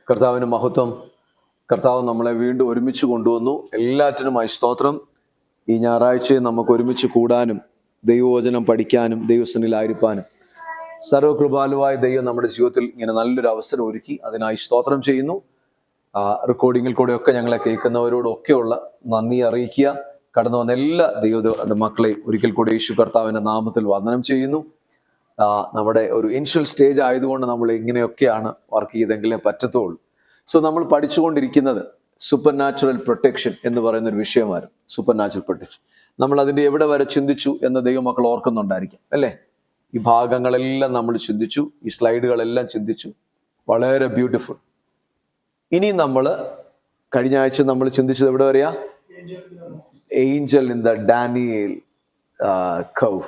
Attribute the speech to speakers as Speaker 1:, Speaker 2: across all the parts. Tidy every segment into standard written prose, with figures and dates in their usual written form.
Speaker 1: കർത്താവിന് മഹത്വം. കർത്താവ് നമ്മളെ വീണ്ടും ഒരുമിച്ച് കൊണ്ടുവന്നു. എല്ലാറ്റിനുമായി സ്തോത്രം. ഈ ഞായറാഴ്ചയും നമുക്ക് ഒരുമിച്ച് കൂടാനും ദൈവവചനം പഠിക്കാനും ദൈവസന്നിധിയിലായിരിക്കാനും സർവകൃപാലുവായ ദൈവം നമ്മുടെ ജീവിതത്തിൽ ഇങ്ങനെ നല്ലൊരു അവസരം ഒരുക്കി. അതിനായി സ്തോത്രം ചെയ്യുന്നു. റെക്കോർഡിങ്ങിൽ കൂടെയൊക്കെ ഞങ്ങളെ കേൾക്കുന്നവരോടൊക്കെയുള്ള നന്ദി അറിയിക്കുക. കടന്നു വന്ന എല്ലാ ദൈവ മക്കളെ ഒരിക്കൽ കൂടി യേശു കർത്താവിൻ്റെ നാമത്തിൽ വന്ദനം ചെയ്യുന്നു. നമ്മുടെ ഒരു ഇനിഷ്യൽ സ്റ്റേജ് ആയതുകൊണ്ട് നമ്മൾ ഇങ്ങനെയൊക്കെയാണ് വർക്ക് ചെയ്തെങ്കിലേ പറ്റത്തുള്ളൂ. സോ നമ്മൾ പഠിച്ചുകൊണ്ടിരിക്കുന്നത് സൂപ്പർ നാച്ചുറൽ പ്രൊട്ടക്ഷൻ എന്ന് പറയുന്ന ഒരു വിഷയമായിരുന്നു. സൂപ്പർ നാച്ചുറൽ പ്രൊട്ടക്ഷൻ നമ്മൾ അതിൻ്റെ എവിടെ വരെ ചിന്തിച്ചു എന്ന് ദൈവമക്കൾ ഓർക്കുന്നുണ്ടായിരിക്കും അല്ലേ? ഈ ഭാഗങ്ങളെല്ലാം നമ്മൾ ചിന്തിച്ചു, ഈ സ്ലൈഡുകളെല്ലാം ചിന്തിച്ചു. വളരെ ബ്യൂട്ടിഫുൾ. ഇനി നമ്മൾ കഴിഞ്ഞ ആഴ്ച നമ്മൾ ചിന്തിച്ചത് എവിടെ വരെയാ? Angel in the Daniel cave.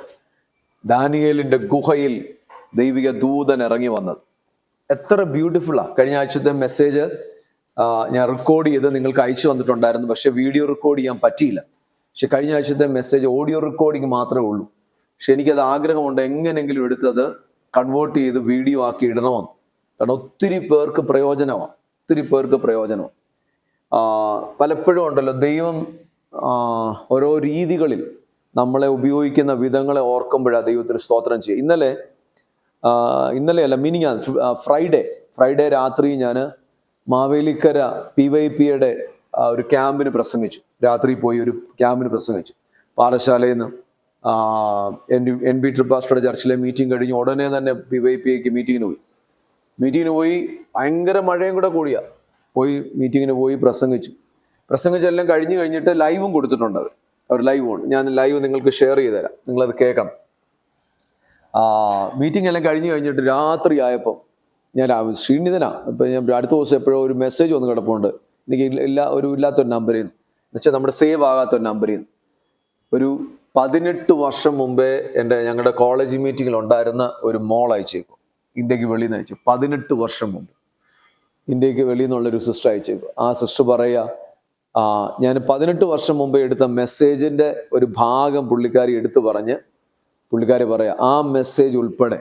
Speaker 1: ദാനിയേലിന്റെ ഗുഹയിൽ ദൈവിക ദൂതൻ ഇറങ്ങി വന്നത് എത്ര ബ്യൂട്ടിഫുള്ളാണ്. കഴിഞ്ഞ ആഴ്ചത്തെ മെസ്സേജ് ഞാൻ റെക്കോർഡ് ചെയ്ത് നിങ്ങൾക്ക് അയച്ചു വന്നിട്ടുണ്ടായിരുന്നു. പക്ഷെ വീഡിയോ റെക്കോർഡ് ചെയ്യാൻ പറ്റിയില്ല. പക്ഷെ കഴിഞ്ഞ ആഴ്ചത്തെ മെസ്സേജ് ഓഡിയോ റെക്കോർഡിങ് മാത്രമേ ഉള്ളൂ. പക്ഷെ എനിക്കത് ആഗ്രഹമുണ്ട് എങ്ങനെയെങ്കിലും എടുത്തത് കൺവേർട്ട് ചെയ്ത് വീഡിയോ ആക്കി ഇടണമെന്ന്. കാരണം ഒത്തിരി പേർക്ക് പ്രയോജനമാണ്. പലപ്പോഴും ഉണ്ടല്ലോ ദൈവം ഓരോ രീതികളിൽ നമ്മളെ ഉപയോഗിക്കുന്ന വിധങ്ങളെ ഓർക്കുമ്പോഴാണ് ദൈവത്തിന് സ്തോത്രം ചെയ്യുക. ഇന്നലെയല്ല ഫ്രൈഡേ രാത്രി ഞാൻ മാവേലിക്കര PYPയുടെ ഒരു ക്യാമ്പിന് പ്രസംഗിച്ചു. രാത്രി പോയി ഒരു ക്യാമ്പിന് പ്രസംഗിച്ചു. പാഠശാലയിൽ നിന്ന് NB ട്രിപ്പാസ്റ്ററുടെ ചർച്ചിലെ മീറ്റിംഗ് കഴിഞ്ഞ് ഉടനെ തന്നെ PYPക്ക് മീറ്റിങ്ങിന് പോയി. ഭയങ്കര മഴയും കൂടെ കൂടിയാ. മീറ്റിങ്ങിന് പോയി പ്രസംഗിച്ചെല്ലാം കഴിഞ്ഞിട്ട് ലൈവും കൊടുത്തിട്ടുണ്ട്. അവർ ലൈവ് ഉണ്ട്. ഞാൻ ലൈവ് നിങ്ങൾക്ക് ഷെയർ ചെയ്ത് തരാം, നിങ്ങളത് കേൾക്കണം. മീറ്റിംഗ് എല്ലാം കഴിഞ്ഞിട്ട് രാത്രി ആയപ്പോൾ ഞാൻ ക്ഷീണിതനാണ്. ഇപ്പം ഞാൻ അടുത്ത ദിവസം എപ്പോഴോ ഒരു മെസ്സേജ് വന്ന് കിടപ്പുണ്ട്. എനിക്ക് ഇല്ലാത്തൊരു നമ്പറിൽ നിന്ന്, എന്നുവെച്ചാൽ നമ്മുടെ സേവ് ആകാത്തൊരു നമ്പറിൽ നിന്ന്. ഒരു 18 വർഷം മുമ്പേ ഞങ്ങളുടെ കോളേജ് മീറ്റിങ്ങിൽ ഉണ്ടായിരുന്ന ഒരു മോൾ അയച്ചേക്കും. ഇന്ത്യക്ക് വെളിയിൽ നിന്ന് അയച്ചു. 18 വർഷം മുമ്പ് ഇന്ത്യക്ക് വെളിയിൽ നിന്നുള്ളൊരു സിസ്റ്റർ അയച്ചേക്കും. ആ സിസ്റ്റർ പറയുക, ഞാൻ 18 വർഷം മുമ്പേ എടുത്ത മെസ്സേജിൻ്റെ ഒരു ഭാഗം പുള്ളിക്കാരി പറയാം, ആ മെസ്സേജ് ഉൾപ്പെടെ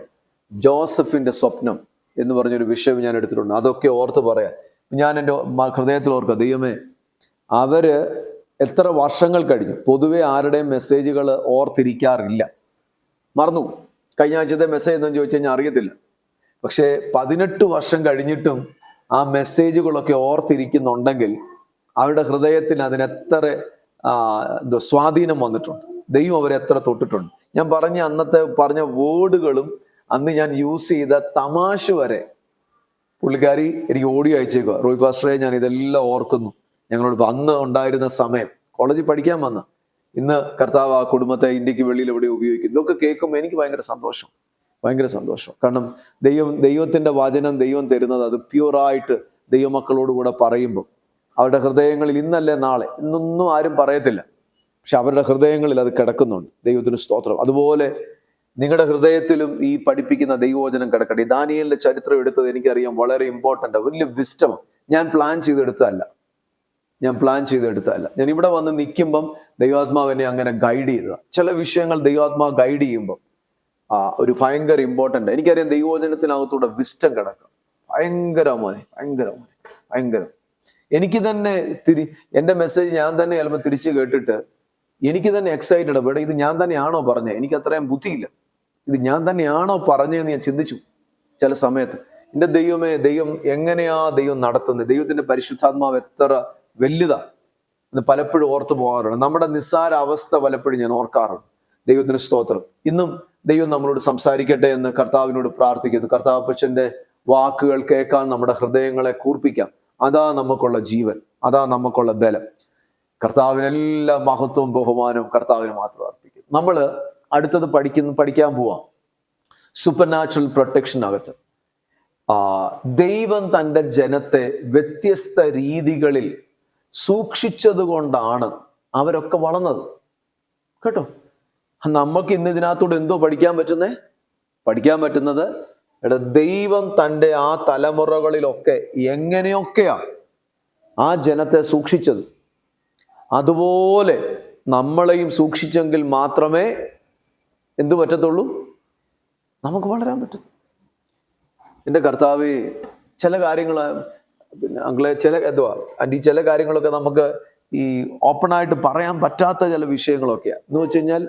Speaker 1: ജോസഫിൻ്റെ സ്വപ്നം എന്ന് പറഞ്ഞൊരു വിഷയം ഞാൻ എടുത്തിട്ടുണ്ട്. അതൊക്കെ ഓർത്ത് പറയാം. ഞാൻ എൻ്റെ ഹൃദയത്തിൽ ഓർക്കുക, ദൈവമേ, അവര് എത്ര വർഷങ്ങൾ കഴിഞ്ഞു. പൊതുവെ ആരുടെയും മെസ്സേജുകൾ ഓർത്തിരിക്കാറില്ല, മറന്നു. കഴിഞ്ഞ ആഴ്ചത്തെ മെസ്സേജ് എന്ന് ചോദിച്ചു കഴിഞ്ഞാൽ അറിയത്തില്ല. പക്ഷേ 18 വർഷം കഴിഞ്ഞിട്ടും ആ മെസ്സേജുകളൊക്കെ ഓർത്തിരിക്കുന്നുണ്ടെങ്കിൽ അവരുടെ ഹൃദയത്തിൽ അതിനെത്ര സ്വാധീനം വന്നിട്ടുണ്ട്. ദൈവം അവരെ എത്ര തൊട്ടിട്ടുണ്ട്. ഞാൻ പറഞ്ഞ വേർഡുകളും അന്ന് ഞാൻ യൂസ് ചെയ്ത തമാശ വരെ പുള്ളിക്കാരി എനിക്ക് ഓഡിയോ അയച്ചേക്കുക. റോയ് പാസ്റ്ററെ, ഞാൻ ഇതെല്ലാം ഓർക്കുന്നു. ഞങ്ങളോട് അന്ന് ഉണ്ടായിരുന്ന സമയം, കോളേജിൽ പഠിക്കാൻ വന്ന, ഇന്ന് കർത്താവ് ആ കുടുംബത്തെ ഇന്ത്യക്ക് വെളിയിൽ എവിടെ ഉപയോഗിക്കുന്നു. ഇതൊക്കെ കേൾക്കുമ്പോൾ എനിക്ക് ഭയങ്കര സന്തോഷം. കാരണം ദൈവത്തിൻ്റെ വചനം ദൈവം തരുന്നത് അത് പ്യൂറായിട്ട് ദൈവമക്കളോടുകൂടെ പറയുമ്പോൾ അവരുടെ ഹൃദയങ്ങളിൽ ഇന്നല്ലേ നാളെ ഇന്നൊന്നും ആരും പറയത്തില്ല, പക്ഷെ അവരുടെ ഹൃദയങ്ങളിൽ അത് കിടക്കുന്നുണ്ട്. ദൈവത്തിന് സ്തോത്രം. അതുപോലെ നിങ്ങളുടെ ഹൃദയത്തിലും ഈ പഠിപ്പിക്കുന്ന ദൈവവചനം കിടക്കട്ടെ. ദാനിയേലിന്റെ ചരിത്രം എടുത്തത് എനിക്കറിയാം, വളരെ ഇമ്പോർട്ടൻ്റ്, വലിയ വിസ്റ്റം. ഞാൻ പ്ലാൻ ചെയ്തെടുത്തതല്ല. ഞാൻ ഇവിടെ വന്ന് നിൽക്കുമ്പം ദൈവാത്മാവിനെ അങ്ങനെ ഗൈഡ് ചെയ്തതാണ്. ചില വിഷയങ്ങൾ ദൈവാത്മാവ് ഗൈഡ് ചെയ്യുമ്പം ഒരു ഭയങ്കര ഇമ്പോർട്ടൻ്റ്. എനിക്കറിയാം ദൈവവചനത്തിനകത്തൂടെ വിസ്റ്റം കിടക്കും. ഭയങ്കരം. എനിക്ക് തന്നെ എൻ്റെ മെസ്സേജ് ഞാൻ തന്നെ ചിലപ്പോൾ തിരിച്ച് കേട്ടിട്ട് എനിക്ക് തന്നെ എക്സൈറ്റഡ്. ഇവിടെ ഇത് ഞാൻ തന്നെയാണോ പറഞ്ഞത്? എനിക്ക് അത്രയും ബുദ്ധിയില്ല. ഇത് ഞാൻ തന്നെയാണോ പറഞ്ഞതെന്ന് ഞാൻ ചിന്തിച്ചു ചില സമയത്ത്. എൻ്റെ ദൈവം എങ്ങനെയാ ദൈവം നടത്തുന്നത്? ദൈവത്തിൻ്റെ പരിശുദ്ധാത്മാവ് എത്ര വലുതാ എന്ന് പലപ്പോഴും ഓർത്തു പോകാറുണ്ട്. നമ്മുടെ നിസ്സാര അവസ്ഥ പലപ്പോഴും ഞാൻ ഓർക്കാറുണ്ട്. ദൈവത്തിന് സ്തോത്രം. ഇന്നും ദൈവം നമ്മളോട് സംസാരിക്കട്ടെ എന്ന് കർത്താവിനോട് പ്രാർത്ഥിക്കുന്നു. കർത്താവപ്പച്ചൻ്റെ വാക്കുകൾ കേൾക്കാൻ നമ്മുടെ ഹൃദയങ്ങളെ കൂർപ്പിക്കാം. അതാ നമുക്കുള്ള ജീവൻ, അതാ നമുക്കുള്ള ബലം. കർത്താവിനെല്ലാം മഹത്വവും ബഹുമാനവും കർത്താവിന് മാത്രം അർപ്പിക്കും. നമ്മൾ അടുത്തത് പഠിക്കാൻ പോവാം. സൂപ്പർ നാച്ചുറൽ പ്രൊട്ടക്ഷനകത്ത് ദൈവം തൻ്റെ ജനത്തെ വ്യത്യസ്ത രീതികളിൽ സൂക്ഷിച്ചത് കൊണ്ടാണ് അവരൊക്കെ വളർന്നത് കേട്ടോ. നമുക്ക് ഇന്ന് ഇതിനകത്തൂടെ എന്തോ പഠിക്കാൻ പറ്റുന്നത് ദൈവം തൻ്റെ ആ തലമുറകളിലൊക്കെ എങ്ങനെയൊക്കെയാ ആ ജനത്തെ സൂക്ഷിച്ചത്, അതുപോലെ നമ്മളെയും സൂക്ഷിച്ചെങ്കിൽ മാത്രമേ എന്തു പറ്റത്തുള്ളൂ? നമുക്ക് വളരാൻ പറ്റും. എൻ്റെ കർത്താവേ, ചില കാര്യങ്ങൾ പിന്നെ അങ്ങളെ ആൻറ്റി ചില കാര്യങ്ങളൊക്കെ നമുക്ക് ഈ ഓപ്പണായിട്ട് പറയാൻ പറ്റാത്ത ചില വിഷയങ്ങളൊക്കെയാണ്. എന്ന് വെച്ച് കഴിഞ്ഞാൽ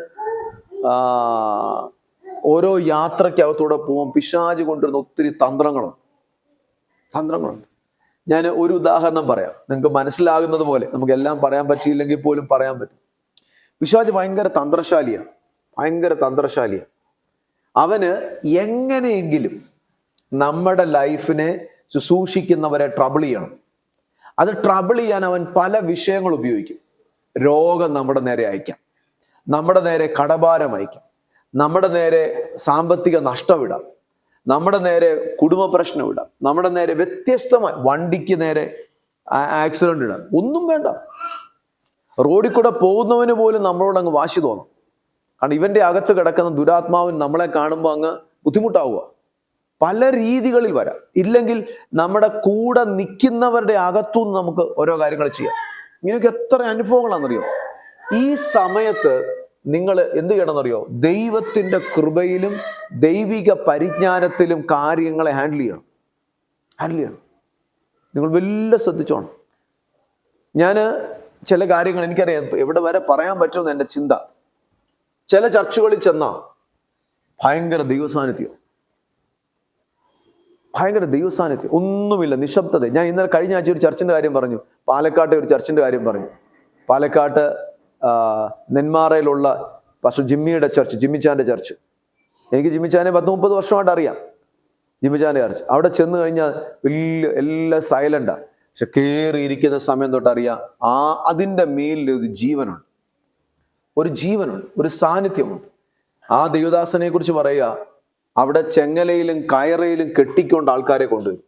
Speaker 1: ഓരോ യാത്രയ്ക്കകത്തൂടെ പോകും പിശാച് കൊണ്ടുവരുന്ന ഒത്തിരി തന്ത്രങ്ങളുണ്ട്. ഞാൻ ഒരു ഉദാഹരണം പറയാം, നിങ്ങൾക്ക് മനസ്സിലാകുന്നത് പോലെ. നമുക്ക് എല്ലാം പറയാൻ പറ്റിയില്ലെങ്കിൽ പോലും പറയാൻ പറ്റും. പിശാച് ഭയങ്കര തന്ത്രശാലിയാണ്. അവന് എങ്ങനെയെങ്കിലും നമ്മുടെ ലൈഫിനെ ശുശ്രൂഷിക്കുന്നവരെ ട്രബിൾ ചെയ്യണം. അത് ട്രബിൾ ചെയ്യാൻ അവൻ പല വിഷയങ്ങൾ ഉപയോഗിക്കും. രോഗം നമ്മുടെ നേരെ അയക്കാം, നമ്മുടെ നേരെ കടഭാരം അയക്കാം, നമ്മുടെ നേരെ സാമ്പത്തിക നഷ്ടം ഇടാം, നമ്മുടെ നേരെ കുടുംബ പ്രശ്നം ഇടാം, നമ്മുടെ നേരെ വ്യത്യസ്തമായി വണ്ടിക്ക് നേരെ ആക്സിഡന്റ് ഇടാം. ഒന്നും വേണ്ട, റോഡിൽ കൂടെ പോകുന്നവന് പോലും നമ്മളോട് അങ്ങ് വാശി തോന്നും. കാരണം ഇവന്റെ അകത്ത് കിടക്കുന്ന ദുരാത്മാവിന് നമ്മളെ കാണുമ്പോൾ അങ്ങ് ബുദ്ധിമുട്ടാവുക. പല രീതികളിൽ വരാം. ഇല്ലെങ്കിൽ നമ്മുടെ കൂടെ നിൽക്കുന്നവരുടെ അകത്തുനിന്ന് നമുക്ക് ഓരോ കാര്യങ്ങൾ ചെയ്യാം. ഇങ്ങനെയൊക്കെ എത്ര അനുഭവങ്ങളാണെന്നറിയോ? ഈ സമയത്ത് നിങ്ങൾ എന്ത് ചെയ്യണമെന്നറിയോ? ദൈവത്തിന്റെ കൃപയിലും ദൈവിക പരിജ്ഞാനത്തിലും കാര്യങ്ങളെ ഹാൻഡിൽ ചെയ്യണം. നിങ്ങൾ വലിയ ശ്രദ്ധിച്ചോണം. ഞാൻ ചില കാര്യങ്ങൾ എനിക്കറിയാം എവിടെ വരെ പറയാൻ പറ്റുമെന്ന് എൻ്റെ ചിന്ത. ചില ചർച്ചുകളിൽ ചെന്നാ ഭയങ്കര ദൈവസാന്നിധ്യം, ഒന്നുമില്ല, നിശബ്ദത. ഞാൻ ഇന്നലെ കഴിഞ്ഞ ആഴ്ച ഒരു ചർച്ചിന്റെ കാര്യം പറഞ്ഞു, പാലക്കാട്ടെ ഒരു ചർച്ചിന്റെ കാര്യം പറഞ്ഞു. പാലക്കാട്ട് നെന്മാറയിലുള്ള പാസ്റ്റർ ജിമ്മിയുടെ ചർച്ച്, ജിമ്മിച്ചാന്റെ ചർച്ച്. എനിക്ക് ജിമ്മിച്ചാനെ 10-30 വർഷമായിട്ട് അറിയാം. ജിമ്മിച്ചാന്റെ ചർച്ച് അവിടെ ചെന്ന് കഴിഞ്ഞാൽ എല്ലാം സൈലന്റാ. പക്ഷെ കയറിയിരിക്കുന്ന സമയം തൊട്ടറിയാം അതിൻ്റെ മേലിൽ ഒരു ജീവനുണ്ട്, ഒരു സാന്നിധ്യമുണ്ട്. ആ ദൈവദാസനെ കുറിച്ച് പറയുക, അവിടെ ചെങ്ങലയിലും കയറയിലും കെട്ടിക്കൊണ്ട് ആൾക്കാരെ കൊണ്ടുവരും.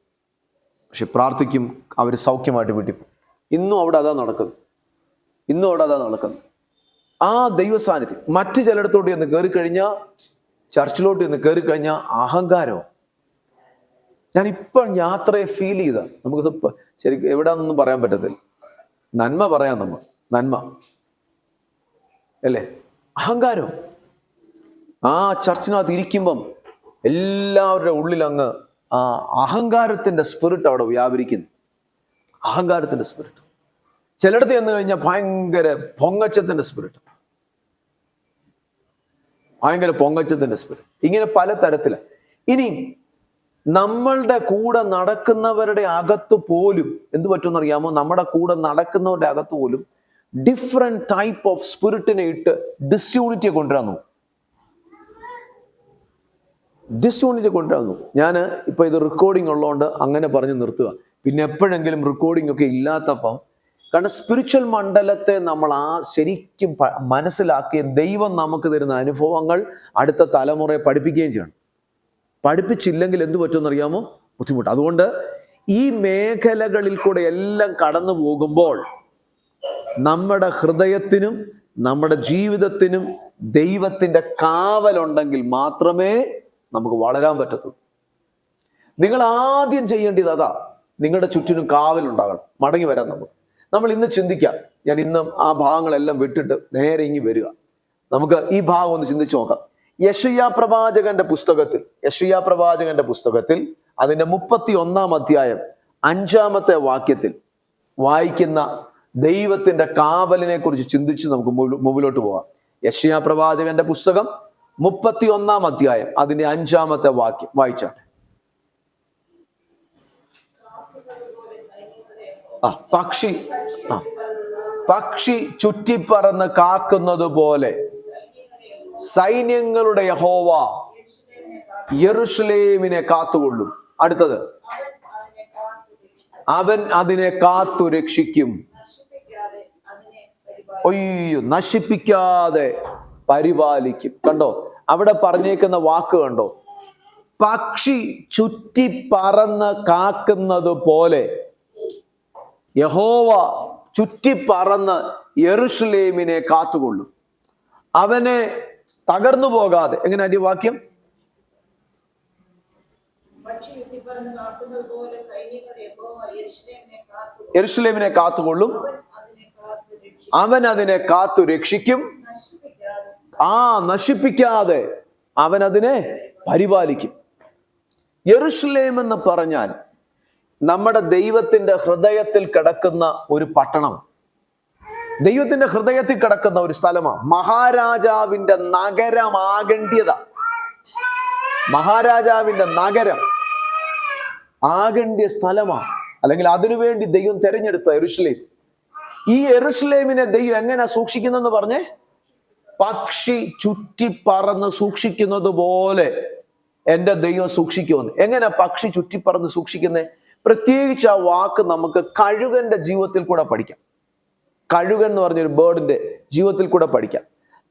Speaker 1: പക്ഷെ പ്രാർത്ഥിക്കും, അവർ സൗഖ്യമായിട്ട് വീട്ടിൽ പോകും. ഇന്നും അവിടെ അതാ നടക്കുന്നത്. ആ ദൈവ സാന്നിധ്യം. മറ്റു ചിലയിടത്തോട്ട് എന്ന് കയറിക്കഴിഞ്ഞാൽ, ചർച്ചിലോട്ട് എന്ന് കയറിക്കഴിഞ്ഞാൽ അഹങ്കാരം. ഞാനിപ്പം യാത്രയെ ഫീൽ ചെയ്ത, നമുക്കിത് ശരിക്കും എവിടാന്നൊന്നും പറയാൻ പറ്റത്തില്ല. നന്മ പറയാം, നന്മ അല്ലേ? അഹങ്കാരം. ആ ചർച്ചിനകത്ത് ഇരിക്കുമ്പം എല്ലാവരുടെ ഉള്ളിൽ അങ്ങ് ആ അഹങ്കാരത്തിന്റെ സ്പിരിറ്റ് അവിടെ വ്യാപരിക്കുന്നു. അഹങ്കാരത്തിന്റെ സ്പിരിറ്റ്. ചിലയിടത്ത് ചെന്ന് കഴിഞ്ഞാൽ ഭയങ്കര പൊങ്ങച്ചത്തിന്റെ സ്പിരിറ്റ്. ഇങ്ങനെ പല തരത്തില്. ഇനി നമ്മളുടെ കൂടെ നടക്കുന്നവരുടെ അകത്ത് പോലും എന്ത് പറ്റുമെന്നറിയാമോ? നമ്മുടെ കൂടെ നടക്കുന്നവരുടെ അകത്ത് പോലും ഡിഫറെന്റ് ടൈപ്പ് ഓഫ് സ്പിരിറ്റിനെ ഇട്ട് ഡിസ്യൂണിറ്റിയെ കൊണ്ടുവരാന്നു. ഞാൻ ഇപ്പൊ ഇത് റെക്കോർഡിംഗ് ഉള്ളതുകൊണ്ട് അങ്ങനെ പറഞ്ഞ് നിർത്തുക. പിന്നെ എപ്പോഴെങ്കിലും റെക്കോർഡിംഗ് ഒക്കെ ഇല്ലാത്തപ്പം, കാരണം സ്പിരിച്വൽ മണ്ഡലത്തെ നമ്മൾ ശരിക്കും മനസ്സിലാക്കി ദൈവം നമുക്ക് തരുന്ന അനുഭവങ്ങൾ അടുത്ത തലമുറയെ പഠിപ്പിക്കുകയും ചെയ്യണം. പഠിപ്പിച്ചില്ലെങ്കിൽ എന്ത് പറ്റുമെന്നറിയാമോ? ബുദ്ധിമുട്ട്. അതുകൊണ്ട് ഈ മേഖലകളിൽ കൂടെ എല്ലാം കടന്നു പോകുമ്പോൾ നമ്മുടെ ഹൃദയത്തിനും നമ്മുടെ ജീവിതത്തിനും ദൈവത്തിന്റെ കാവലുണ്ടെങ്കിൽ മാത്രമേ നമുക്ക് വളരാൻ പറ്റത്തുള്ളൂ. നിങ്ങൾ ആദ്യം ചെയ്യേണ്ടത് അതാ. നിങ്ങളുടെ ചുറ്റിനും കാവലുണ്ടാകണം. മടങ്ങി വരാൻ നമ്മൾ ഇന്ന് ചിന്തിക്കാം. ഞാൻ ഇന്നും ആ ഭാഗങ്ങളെല്ലാം വിട്ടിട്ട് നേരെ ഇങ്ങി വരിക. നമുക്ക് ഈ ഭാഗം ഒന്ന് ചിന്തിച്ചു നോക്കാം. യെശയ്യാ പ്രവാചകന്റെ പുസ്തകത്തിൽ അതിന്റെ 31-ാം അധ്യായം 5-ാമത്തെ വാക്യത്തിൽ വായിക്കുന്ന ദൈവത്തിന്റെ കാവലിനെ കുറിച്ച് ചിന്തിച്ച് നമുക്ക് മുമ്പിലോട്ട് പോകാം. യെശയ്യാ പ്രവാചകന്റെ പുസ്തകം 31-ാം അധ്യായം അതിന്റെ 5-ാമത്തെ വാക്യം വായിച്ചാട്ടെ. പക്ഷി ചുറ്റിപ്പറന്ന് കാക്കുന്നത് പോലെ സൈന്യങ്ങളുടെ യഹോവ യെരൂശലേമിനെ കാത്തുകൊള്ളും. അടുത്തത്, അവൻ അതിനെ കാത്തു രക്ഷിക്കും. നശിപ്പിക്കാതെ പരിപാലിക്കും. കണ്ടോ അവിടെ പറഞ്ഞേക്കുന്ന വാക്ക് കണ്ടോ? പക്ഷി ചുറ്റി പറന്ന് കാക്കുന്നത് പോലെ യഹോവ ചുറ്റിപ്പറന്ന് യെരൂശലേമിനെ കാത്തുകൊള്ളും. അവനെ തകർന്നു പോകാതെ. എങ്ങനെ അടി വാക്യം? യെരൂശലേമിനെ കാത്തുകൊള്ളും, അവൻ അതിനെ കാത്തു രക്ഷിക്കും. നശിപ്പിക്കാതെ അവൻ അതിനെ പരിപാലിക്കും. യെരൂശലേം എന്ന് പറഞ്ഞാൽ നമ്മുടെ ദൈവത്തിന്റെ ഹൃദയത്തിൽ കിടക്കുന്ന ഒരു പട്ടണം, ദൈവത്തിന്റെ ഹൃദയത്തിൽ കിടക്കുന്ന ഒരു സ്ഥലമാണ്. മഹാരാജാവിന്റെ നഗരമാകേണ്ടിയത, മഹാരാജാവിന്റെ നഗരം ആകേണ്ടിയ സ്ഥലമാണ്. അല്ലെങ്കിൽ അതിനുവേണ്ടി ദൈവം തെരഞ്ഞെടുത്ത യെരൂശലേം. ഈ യെരൂശലേമിനെ ദൈവം എങ്ങനെ സൂക്ഷിക്കുന്നെന്ന് പറഞ്ഞേ? പക്ഷി ചുറ്റിപ്പറന്ന് സൂക്ഷിക്കുന്നത് പോലെ എൻ്റെ ദൈവം സൂക്ഷിക്കുമെന്ന്. എങ്ങനെ പക്ഷി ചുറ്റിപ്പറന്ന് സൂക്ഷിക്കുന്നേ? പ്രത്യേകിച്ച് ആ വാക്ക് നമുക്ക് കഴുകന്റെ ജീവിതത്തിൽ കൂടെ പഠിക്കാം. കഴുകൻ എന്ന് പറഞ്ഞൊരു ബേർഡിന്റെ ജീവിതത്തിൽ കൂടെ പഠിക്കാം.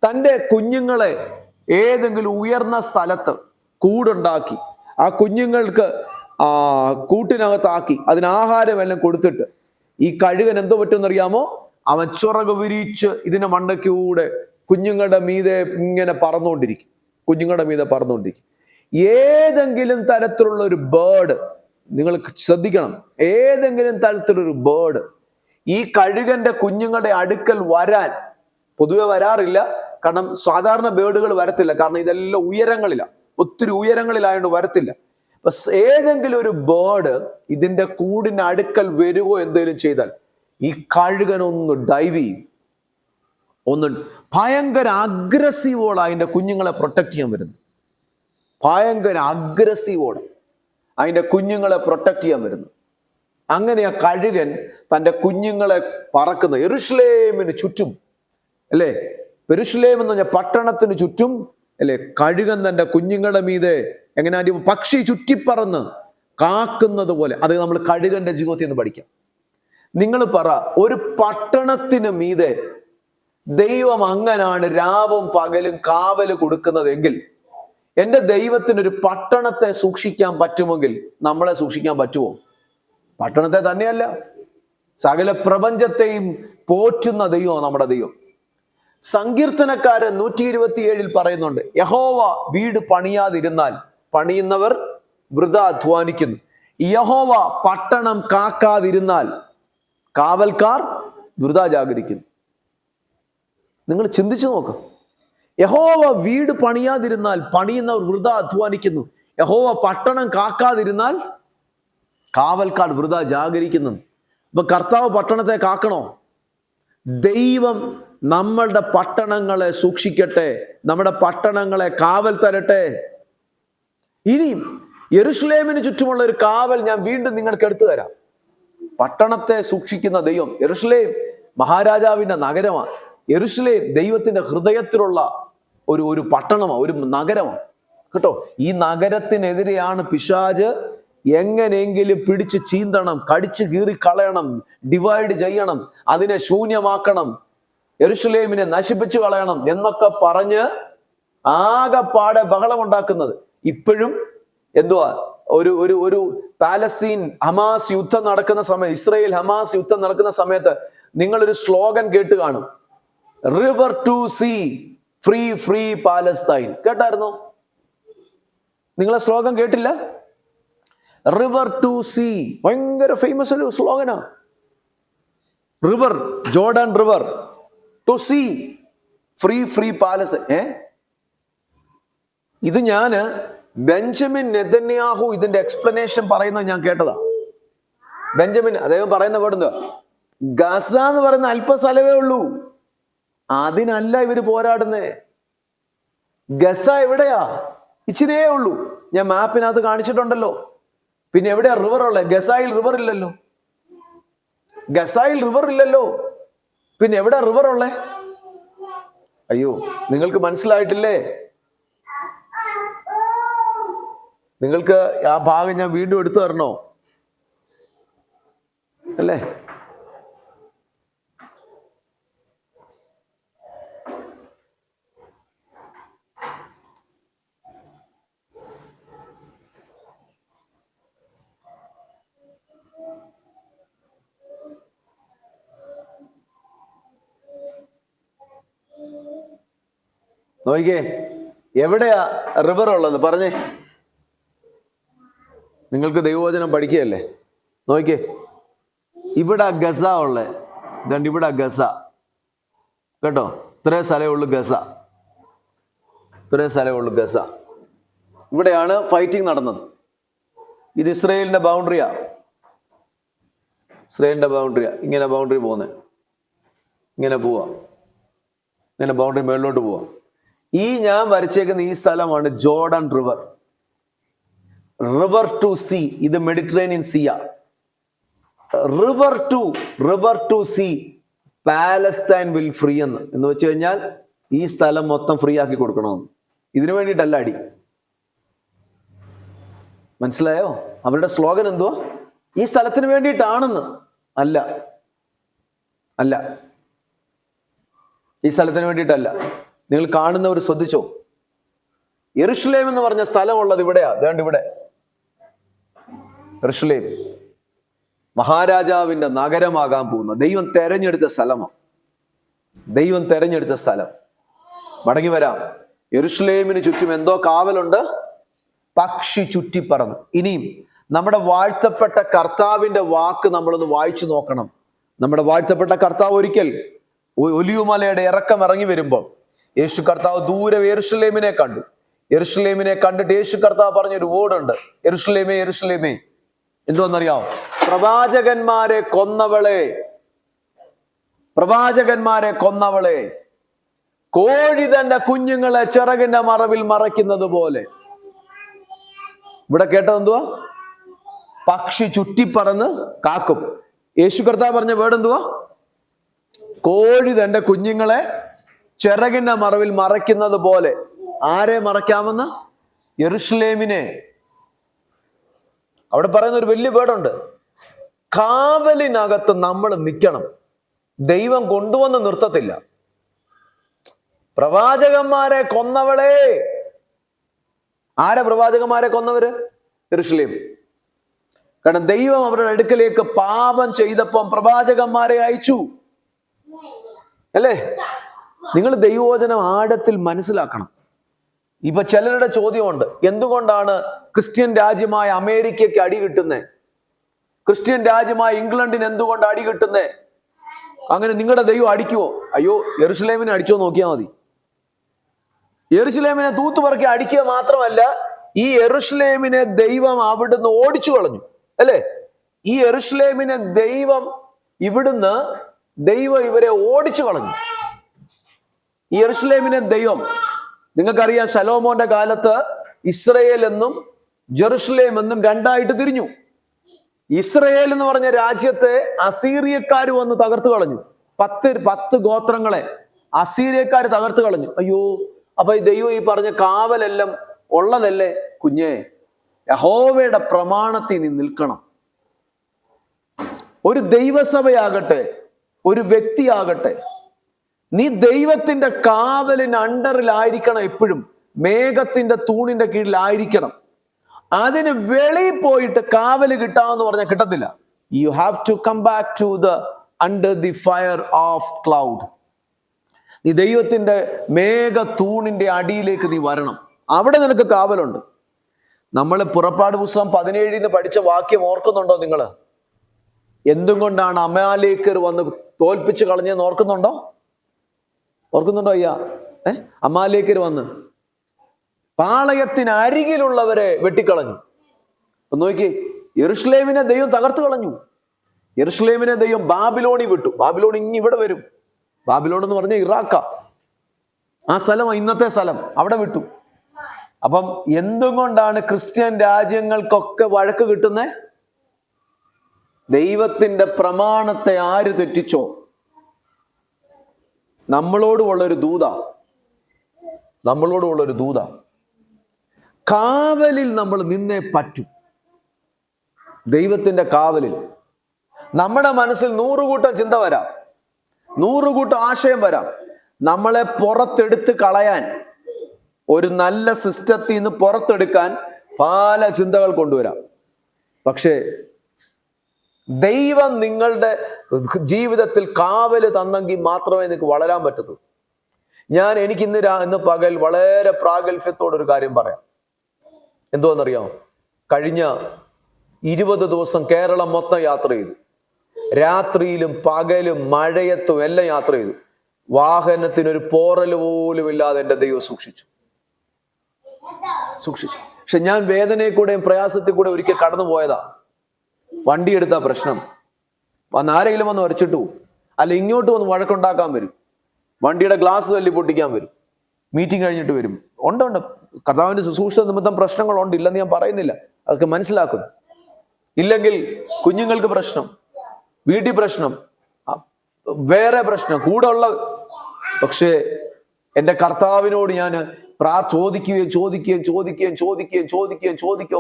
Speaker 1: തൻ്റെ കുഞ്ഞുങ്ങളെ ഏതെങ്കിലും ഉയർന്ന സ്ഥലത്ത് കൂടുണ്ടാക്കി ആ കുഞ്ഞുങ്ങൾക്ക് കൂട്ടിനകത്താക്കി അതിന് ആഹാരമെല്ലാം കൊടുത്തിട്ട് ഈ കഴുകൻ എന്തോ പറ്റുമെന്നറിയാമോ? അവൻ ചിറക് വിരിച്ച് ഇതിന്റെ മണ്ടയ്ക്കൂടെ കുഞ്ഞുങ്ങളുടെ മീതെ ഇങ്ങനെ പറന്നുകൊണ്ടിരിക്കും, കുഞ്ഞുങ്ങളുടെ മീതെ പറന്നുകൊണ്ടിരിക്കും. ഏതെങ്കിലും തരത്തിലുള്ള ഒരു ബേർഡ്, നിങ്ങൾ ശ്രദ്ധിക്കണം, ഏതെങ്കിലും തരത്തിലൊരു ബേർഡ് ഈ കഴുകന്റെ കുഞ്ഞുങ്ങളുടെ അടുക്കൽ വരാൻ പൊതുവെ വരാറില്ല. കാരണം സാധാരണ ബേർഡുകൾ വരത്തില്ല, കാരണം ഇതെല്ലാം ഉയരങ്ങളിലാണ്, ഒത്തിരി ഉയരങ്ങളിലായതുകൊണ്ട് വരത്തില്ല. അപ്പൊ ഏതെങ്കിലും ഒരു ബേർഡ് ഇതിന്റെ കൂടിന് അടുക്കൽ വരുവോ എന്തെങ്കിലും ചെയ്താൽ ഈ കഴുകൻ ഒന്ന് ഡൈവ് ചെയ്യും, ഒന്ന് ഭയങ്കര അഗ്രസീവോടെ അതിന്റെ കുഞ്ഞുങ്ങളെ പ്രൊട്ടക്ട് ചെയ്യാൻ വരുന്നു. ഭയങ്കര അഗ്രസീവോടെ അതിന്റെ കുഞ്ഞുങ്ങളെ പ്രൊട്ടക്ട് ചെയ്യാൻ വരുന്നു. അങ്ങനെ ആ കഴുകൻ തൻ്റെ കുഞ്ഞുങ്ങളെ പറക്കുന്ന യെരൂശലേമിന് ചുറ്റും, അല്ലേ, യെരൂശലേം എന്ന് പറഞ്ഞ പട്ടണത്തിന് ചുറ്റും, അല്ലേ, കഴുകൻ തൻ്റെ കുഞ്ഞുങ്ങളുടെ മീതെ എങ്ങനെ പക്ഷി ചുറ്റിപ്പറന്ന് കാക്കുന്നത് പോലെ. അത് നമ്മൾ കഴുകന്റെ ജീവിതത്തിൽ നിന്ന് പഠിക്കാം. നിങ്ങൾ പറ, ഒരു പട്ടണത്തിന് മീതെ ദൈവം അങ്ങനാണ് രാവും പകലും കാവല് കൊടുക്കുന്നതെങ്കിൽ എൻ്റെ ദൈവത്തിനൊരു പട്ടണത്തെ സൂക്ഷിക്കാൻ പറ്റുമെങ്കിൽ നമ്മളെ സൂക്ഷിക്കാൻ പറ്റുമോ? പട്ടണത്തെ തന്നെയല്ല, സകല പ്രപഞ്ചത്തെയും പോറ്റുന്ന ദൈവമാണ് നമ്മുടെ ദൈവം. സങ്കീർത്തനക്കാരൻ 127 പറയുന്നുണ്ട്, യഹോവ വീട് പണിയാതിരുന്നാൽ പണിയുന്നവർ വൃഥ അധ്വാനിക്കുന്നു, യഹോവ പട്ടണം കാക്കാതിരുന്നാൽ കാവൽക്കാർ വൃഥ ജാഗരിക്കുന്നു. നിങ്ങൾ ചിന്തിച്ചു നോക്ക്. യഹോവ വീട് പണിയാതിരുന്നാൽ പണിയുന്നവർ വൃഥ അധ്വാനിക്കുന്നു, യഹോവ പട്ടണം കാക്കാതിരുന്നാൽ കാവൽക്കാർ വൃഥ ജാഗരിക്കുന്നു. അപ്പൊ കർത്താവ് പട്ടണത്തെ കാക്കണോ? ദൈവം നമ്മളുടെ പട്ടണങ്ങളെ സൂക്ഷിക്കട്ടെ, നമ്മുടെ പട്ടണങ്ങളെ കാവൽ തരട്ടെ. ഇനിയും യെരൂശലേമിന് ചുറ്റുമുള്ള ഒരു കാവൽ ഞാൻ വീണ്ടും നിങ്ങൾക്ക് എടുത്തു തരാം. പട്ടണത്തെ സൂക്ഷിക്കുന്ന ദൈവം, യെരൂശലേം മഹാരാജാവിന്റെ നഗരമാണ്. യെരൂശലേം ദൈവത്തിന്റെ ഹൃദയത്തിലുള്ള ഒരു പട്ടണമാണ്, ഒരു നഗരമാണ് കേട്ടോ. ഈ നഗരത്തിനെതിരെയാണ് പിശാച് എങ്ങനെയെങ്കിലും പിടിച്ച് ചീന്തണം, കടിച്ചു കീറി കളയണം, ഡിവൈഡ് ചെയ്യണം, അതിനെ ശൂന്യമാക്കണം, യെരൂശലേമിനെ നശിപ്പിച്ചു കളയണം എന്നൊക്കെ പറഞ്ഞ് ആകെപ്പാടെ ബഹളമുണ്ടാക്കുന്നത്. ഇപ്പോഴും എന്തുവാ, ഒരു പാലസ്തീൻ ഹമാസ് യുദ്ധം നടക്കുന്ന സമയം, ഇസ്രായേൽ ഹമാസ് യുദ്ധം നടക്കുന്ന സമയത്ത് നിങ്ങളൊരു സ്ലോഗൻ കേട്ട് കാണും, river to sea free free Palestine. കേട്ടായിരുന്നോ? നിങ്ങളെ സ്ലോഗൻ കേട്ടില്ല? റിവർ ടു സീ, ഭയങ്കര ഫേമസ് ഒരു സ്ലോഗനാ. River, Jordan river, to sea free free പാലസ്. ഇത് ഞാന് ബെഞ്ചമിൻ നെതന്യാഹു ഇതിന്റെ എക്സ്പ്ലനേഷൻ പറയുന്നത് ഞാൻ കേട്ടതാ. ബെഞ്ചമിൻ അദ്ദേഹം പറയുന്ന വേർഡ്, ഗസ എന്ന് പറയുന്ന അല്പ സ്ഥലമേ ഉള്ളൂ, അതിനല്ല ഇവര് പോരാടുന്നേ. ഗസ എവിടെയാ? ഇച്ചിരിയേ ഉള്ളൂ. ഞാൻ മാപ്പിനകത്ത് കാണിച്ചിട്ടുണ്ടല്ലോ. പിന്നെ എവിടെയാ റിവർ ഉള്ളത്? ഗസായിൽ റിവർ ഇല്ലല്ലോ, ഗസായിൽ റിവർ ഇല്ലല്ലോ, പിന്നെ എവിടെയാ റിവർ ഉള്ളേ? അയ്യോ, നിങ്ങൾക്ക് മനസ്സിലായിട്ടില്ലേ? നിങ്ങൾക്ക് ആ ഭാഗം ഞാൻ വീണ്ടും എടുത്തു തരണോ? അല്ലേ? നോക്കിക്കേ, എവിടെയാ റിവർ ഉള്ളത് പറഞ്ഞേ. നിങ്ങൾക്ക് ദൈവവചനം പഠിക്കുകയല്ലേ? നോക്കിക്കേ, ഇവിടെ ഗസ ഉള്ളത്. ഇതുണ്ട്, ഇവിടെ ഗസ കേട്ടോ. ഇത്രേ സ്ഥലമേ ഉള്ളൂ ഗസ, ഇത്രേ സ്ഥലമേ ഉള്ളൂ ഗസ. ഇവിടെയാണ് ഫൈറ്റിംഗ് നടന്നത്. ഇത് ഇസ്രായേലിന്റെ ബൗണ്ടറിയാ. ഇസ്രായേലിന്റെ ബൗണ്ടറി, ഇങ്ങനെ ബൗണ്ടറി പോകുന്നത്, ഇങ്ങനെ പോവാ, ഇങ്ങനെ ബൗണ്ടറി മേളിലോട്ട് പോവാ. ഈ ഞാൻ വരച്ചേക്കുന്ന ഈ സ്ഥലമാണ് Jordan river, river to sea. ഇത് മെഡിറ്ററേനിയൻ സീയാ. River to sea Palestine will free എന്ന് വെച്ച് കഴിഞ്ഞാൽ ഈ സ്ഥലം മൊത്തം ഫ്രീ ആക്കി കൊടുക്കണമെന്ന്. ഇതിനു വേണ്ടിയിട്ടല്ല അടി. മനസ്സിലായോ? അവരുടെ സ്ലോഗൻ എന്തുവാ? ഈ സ്ഥലത്തിന് വേണ്ടിയിട്ടാണെന്ന്. അല്ല, അല്ല, ഈ സ്ഥലത്തിന് വേണ്ടിയിട്ടല്ല. നിങ്ങൾ കാണുന്നവർ ശ്രദ്ധിച്ചോ, യെരുശലേം എന്ന് പറഞ്ഞ സ്ഥലമുള്ളത് ഇവിടെയാ. അതുകൊണ്ട് ഇവിടെ യെരുശലേം മഹാരാജാവിന്റെ നഗരമാകാൻ പോകുന്ന ദൈവം തെരഞ്ഞെടുത്ത സ്ഥലമാണ്. ദൈവം തെരഞ്ഞെടുത്ത സ്ഥലം. മടങ്ങി വരാം. യെരുശലേമിന് ചുറ്റും എന്തോ കാവലുണ്ട്, പക്ഷി ചുറ്റിപ്പറന്ന്. ഇനിയും നമ്മുടെ വാഴ്ത്തപ്പെട്ട കർത്താവിന്റെ വാക്ക് നമ്മളൊന്ന് വായിച്ചു നോക്കണം. നമ്മുടെ വാഴ്ത്തപ്പെട്ട കർത്താവ് ഒരിക്കൽ ഒലിവുമലയുടെ ഇറക്കം ഇറങ്ങി വരുമ്പോൾ യേശു കർത്താവ് ദൂരെ യെരുശലേമിനെ കണ്ടു. യെരുശലേമിനെ കണ്ടിട്ട് യേശു കർത്താവ് പറഞ്ഞൊരു വേർഡുണ്ട്, യെരുശലേമേ യെരുശലേമേ, എന്തോന്നറിയാമോ? പ്രവാചകന്മാരെ കൊന്നവളെ, പ്രവാചകന്മാരെ കൊന്നവളെ, കോഴി തന്റെ കുഞ്ഞുങ്ങളെ ചിറകിന്റെ മറവിൽ മറയ്ക്കുന്നത് പോലെ. ഇവിടെ കേട്ടത് എന്തുവാ? പക്ഷി ചുറ്റിപ്പറന്ന് കാക്കും. യേശു കർത്താവ് പറഞ്ഞ വേർഡ് എന്തുവാ? കോഴി തന്റെ കുഞ്ഞുങ്ങളെ ചിറകിന്റെ മറവിൽ മറയ്ക്കുന്നത് പോലെ. ആരെ മറയ്ക്കാമെന്ന്? യെരുശലേമിനെ. അവിടെ പറയുന്ന ഒരു വലിയ വേർഡുണ്ട്, കാവലിനകത്ത് നമ്മൾ നിൽക്കണം. ദൈവം കൊണ്ടുവന്ന് നിർത്തത്തില്ല. പ്രവാചകന്മാരെ കൊന്നവളെ. ആരാ പ്രവാചകന്മാരെ കൊന്നവര്? യെരുശലേം. കാരണം ദൈവം അവരുടെ അടുക്കലേക്ക് പാപം ചെയ്തപ്പം പ്രവാചകന്മാരെ അയച്ചു, അല്ലേ? നിങ്ങൾ ദൈവവചനം ആഴത്തിൽ മനസ്സിലാക്കണം. ഇപ്പൊ ചിലരുടെ ചോദ്യമുണ്ട്, എന്തുകൊണ്ടാണ് ക്രിസ്ത്യൻ രാജ്യമായ അമേരിക്കയ്ക്ക് അടി കിട്ടുന്നേ? ക്രിസ്ത്യൻ രാജ്യമായ ഇംഗ്ലണ്ടിന് എന്തുകൊണ്ട് അടി കിട്ടുന്നേ? അങ്ങനെ നിങ്ങളുടെ ദൈവം അടിക്കുവോ? അയ്യോ, യെരുശലേമിനെ അടിച്ചോ നോക്കിയാൽ മതി. യെരുശലേമിനെ തൂത്തുപറക്കി അടിക്കുക മാത്രമല്ല, ഈ യെരുശലേമിനെ ദൈവം അവിടുന്ന് ഓടിച്ചു കളഞ്ഞു, അല്ലേ? ഈ യെരുശലേമിനെ ദൈവം ഇവരെ ഓടിച്ചു കളഞ്ഞു. ഈ യെരുശലേമിനെ ദൈവം, നിങ്ങൾക്കറിയാം, ശലോമോന്റെ കാലത്ത് ഇസ്രയേൽ എന്നും ജെറുസലേം എന്നും രണ്ടായിട്ട് തിരിഞ്ഞു. ഇസ്രയേൽ എന്ന് പറഞ്ഞ രാജ്യത്തെ അസീറിയക്കാർ വന്ന് തകർത്തു കളഞ്ഞു. 10 ഗോത്രങ്ങളെ അസീറിയക്കാർ തകർത്തു കളഞ്ഞു. അയ്യോ, അപ്പൊ ഈ ദൈവം ഈ പറഞ്ഞ കാവലെല്ലാം ഉള്ളതല്ലേ? കുഞ്ഞേ, യഹോവയുടെ പ്രമാണത്തിൽ നീ നിൽക്കണം. ഒരു ദൈവസഭയാകട്ടെ, ഒരു വ്യക്തിയാകട്ടെ, നീ ദൈവത്തിന്റെ കാവലിന് അണ്ടറിലായിരിക്കണം. എപ്പോഴും മേഘത്തിന്റെ തൂണിന്റെ കീഴിലായിരിക്കണം. അതിന് വെളിയിൽ പോയിട്ട് കാവല് കിട്ടാമെന്ന് പറഞ്ഞാൽ കിട്ടത്തില്ല. You have to come back to the under the fire of cloud. നീ ദൈവത്തിന്റെ മേഘ തൂണിന്റെ അടിയിലേക്ക് നീ വരണം. അവിടെ നിനക്ക് കാവലുണ്ട്. നമ്മൾ പുറപ്പാട് പുസ്തകം 17 പഠിച്ച വാക്യം ഓർക്കുന്നുണ്ടോ നിങ്ങൾ? എന്തും കൊണ്ടാണ് അമാലേക്കർ വന്ന് തോൽപ്പിച്ച് കളഞ്ഞെന്ന് ഓർക്കുന്നുണ്ടോ? ഓർക്കുന്നുണ്ടോ അയ്യാ? അമാലേക്കർ വന്ന് പാളയത്തിന് അരികിലുള്ളവരെ വെട്ടിക്കളഞ്ഞു. അപ്പൊ നോക്കി, യെരുശലേമിനെ ദൈവം തകർത്തു കളഞ്ഞു. യെരുശലേമിനെ ദൈവം ബാബിലോണി വിട്ടു. ബാബിലോൺ ഇനി ഇവിടെ വരും. ബാബിലോൺ എന്ന് പറഞ്ഞ ഇറാഖ, ആ സ്ഥലം, ഇന്നത്തെ സ്ഥലം, അവിടെ വിട്ടു. അപ്പം എന്തുകൊണ്ടാണ് ക്രിസ്ത്യൻ രാജ്യങ്ങൾക്കൊക്കെ വഴക്ക് കിട്ടുന്നേ? ദൈവത്തിന്റെ പ്രമാണത്തെ ആര് തെറ്റിച്ചോ നമ്മളോടുമുള്ളൊരു ദൂത. കാവലിൽ നമ്മൾ നിന്നേ പറ്റും. ദൈവത്തിന്റെ കാവലിൽ നമ്മുടെ മനസ്സിൽ 100 കൂട്ടം ചിന്ത വരാം, 100 കൂട്ടം ആശയം വരാം. നമ്മളെ പുറത്തെടുത്ത് കളയാൻ, ഒരു നല്ല സിസ്റ്റത്തിൽ നിന്ന് പുറത്തെടുക്കാൻ പല ചിന്തകൾ കൊണ്ടുവരാം. പക്ഷേ ദൈവം നിങ്ങളുടെ ജീവിതത്തിൽ കാവല് തന്നെങ്കിൽ മാത്രമേ നിങ്ങൾക്ക് വളരാൻ പറ്റത്തുള്ളൂ. എനിക്ക് ഇന്ന് പകൽ വളരെ പ്രാഗൽഭ്യത്തോടൊരു കാര്യം പറയാം. എന്തോന്നറിയാമോ? കഴിഞ്ഞ 20 ദിവസം കേരളം മൊത്തം യാത്ര ചെയ്തു. രാത്രിയിലും പകലും മഴയത്തും എല്ലാം യാത്ര ചെയ്തു. വാഹനത്തിനൊരു പോറൽ പോലും ഇല്ലാതെ എൻ്റെ ദൈവം സൂക്ഷിച്ചു. പക്ഷെ ഞാൻ വേദനയിൽ കൂടെയും പ്രയാസത്തിൽ കൂടെ ഒരിക്കൽ കടന്നു പോയതാ. വണ്ടി എടുത്ത പ്രശ്നം, വന്ന് ആരെങ്കിലും വന്ന് വരച്ചിട്ട് പോകും, അല്ല ഇങ്ങോട്ട് വന്ന് വഴക്കുണ്ടാക്കാൻ വരും, വണ്ടിയുടെ ഗ്ലാസ് തല്ലി പൊട്ടിക്കാൻ വരും, മീറ്റിംഗ് കഴിഞ്ഞിട്ട് വരും. ഉണ്ട്. കർത്താവിന്റെ ശുശ്രൂഷ നിമിത്തം പ്രശ്നങ്ങളുണ്ട്, ഇല്ലെന്ന് ഞാൻ പറയുന്നില്ല, അതൊക്കെ മനസ്സിലാക്കുന്നു. ഇല്ലെങ്കിൽ കുഞ്ഞുങ്ങൾക്ക് പ്രശ്നം, വീട്ടിൽ പ്രശ്നം, വേറെ പ്രശ്നം, കൂടെ ഉള്ള. പക്ഷേ എൻ്റെ കർത്താവിനോട് ഞാൻ ചോദിക്കുകയും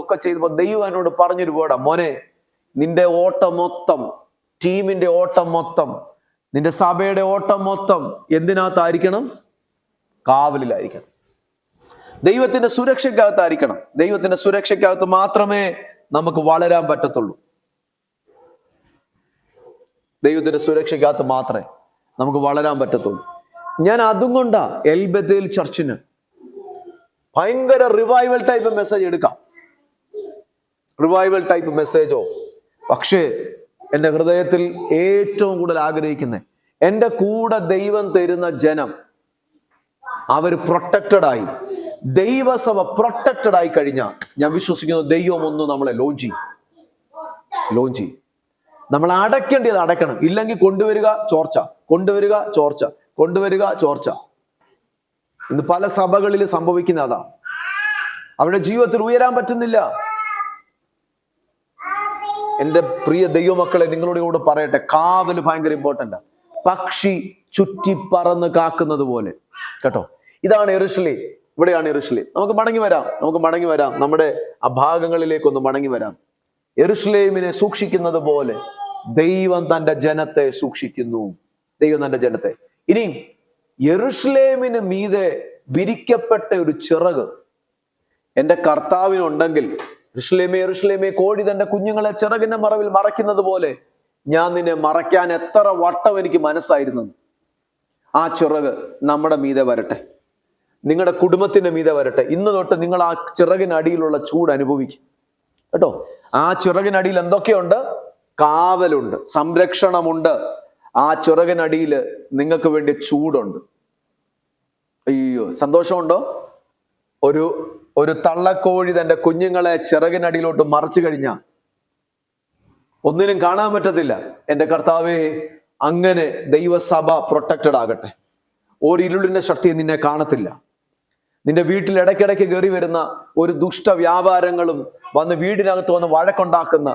Speaker 1: ഒക്കെ ചെയ്തപ്പോൾ ദൈവം എന്നോട് പറഞ്ഞൊരു വേർഡാ, മോനെ നിന്റെ ഓട്ടം മൊത്തം, ടീമിന്റെ ഓട്ടം മൊത്തം, നിന്റെ സഭയുടെ ഓട്ടം മൊത്തം എന്തിനകത്തായിരിക്കണം? കാവലിലായിരിക്കണം, ദൈവത്തിന്റെ സുരക്ഷയ്ക്കകത്തായിരിക്കണം. ദൈവത്തിന്റെ സുരക്ഷയ്ക്കകത്ത് മാത്രമേ നമുക്ക് വളരാൻ പറ്റത്തുള്ളൂ. ദൈവത്തിന്റെ സുരക്ഷയ്ക്കകത്ത് മാത്രമേ നമുക്ക് വളരാൻ പറ്റത്തുള്ളൂ. ഞാൻ അതും കൊണ്ടാ എൽ ബഥേൽ ചർച്ചിന് ഭയങ്കര റിവൈവൽ ടൈപ്പ് മെസ്സേജ് എടുക്കാം, റിവൈവൽ ടൈപ്പ് മെസ്സേജോ. പക്ഷേ എൻ്റെ ഹൃദയത്തിൽ ഏറ്റവും കൂടുതൽ ആഗ്രഹിക്കുന്നത്, എൻ്റെ കൂടെ ദൈവം തരുന്ന ജനം അവർ പ്രൊട്ടക്റ്റഡ് ആയി, ദൈവസഭ പ്രൊട്ടക്റ്റഡ് ആയി കഴിഞ്ഞാൽ ഞാൻ വിശ്വസിക്കുന്നു ദൈവം ഒന്ന് നമ്മളെ ലോഞ്ച് ചെയ്യും. നമ്മൾ അടയ്ക്കേണ്ടത് അടയ്ക്കണം. ഇല്ലെങ്കിൽ കൊണ്ടുവരിക ചോർച്ച, കൊണ്ടുവരിക ചോർച്ച. ഇന്ന് പല സഭകളിൽ സംഭവിക്കുന്ന അതാ. അവരുടെ ജീവിതത്തിൽ ഉയരാൻ പറ്റുന്നില്ല. എൻ്റെ പ്രിയ ദൈവമക്കളെ, നിങ്ങളോട് കൂടെ പറയട്ടെ, കാവല് ഭയങ്കര ഇമ്പോർട്ടൻ്റ്. പക്ഷി ചുറ്റി പറന്ന് കാക്കുന്നത് പോലെ, കേട്ടോ. ഇതാണ് യെരൂശലേം, ഇവിടെയാണ് യെരൂശലേം. നമുക്ക് മടങ്ങി വരാം നമ്മുടെ ആ ഭാഗങ്ങളിലേക്കൊന്ന് മടങ്ങി വരാം. യെരൂശലേമിനെ സൂക്ഷിക്കുന്നത് പോലെ ദൈവം തൻ്റെ ജനത്തെ സൂക്ഷിക്കുന്നു. ദൈവം തൻ്റെ ജനത്തെ. ഇനി യെരൂശലേമിന് മീതെ വിരിക്കപ്പെട്ട ഒരു ചിറക് എൻ്റെ കർത്താവിനുണ്ടെങ്കിൽ, യെരൂശലേമേ കോഴി തന്റെ കുഞ്ഞുങ്ങളെ ചിറകിന്റെ മറവിൽ മറയ്ക്കുന്നത് പോലെ ഞാൻ നിന്നെ മറയ്ക്കാൻ എത്ര വട്ടം എനിക്ക് മനസ്സായിരുന്നു. ആ ചിറക് നമ്മുടെ മീതെ വരട്ടെ, നിങ്ങളുടെ കുടുംബത്തിന്റെ മീതെ വരട്ടെ. ഇന്ന് തൊട്ട് നിങ്ങൾ ആ ചിറകിനടിയിലുള്ള ചൂട് അനുഭവിക്കും, കേട്ടോ. ആ ചിറകിനടിയിൽ എന്തൊക്കെയുണ്ട്? കാവലുണ്ട്, സംരക്ഷണമുണ്ട്. ആ ചിറകിനടിയിൽ നിങ്ങൾക്ക് വേണ്ടി ചൂടുണ്ട്. അയ്യോ, സന്തോഷമുണ്ടോ? ഒരു തള്ളക്കോഴി തന്റെ കുഞ്ഞുങ്ങളെ ചിറകിനടിയിലോട്ട് മറച്ചു കഴിഞ്ഞാൽ ഒന്നിനും കാണാൻ പറ്റത്തില്ല. എൻ്റെ കർത്താവേ, അങ്ങനെ ദൈവസഭ പ്രൊട്ടക്റ്റഡ് ആകട്ടെ. ഒരു ഇരുളിന്റെ ശക്തി നിന്നെ കാണത്തില്ല. നിന്റെ വീട്ടിൽ ഇടയ്ക്കിടയ്ക്ക് കയറി വരുന്ന ഒരു ദുഷ്ട വ്യാപാരങ്ങളും വന്ന് വീടിനകത്ത് വന്ന് വഴക്കുണ്ടാക്കുന്ന,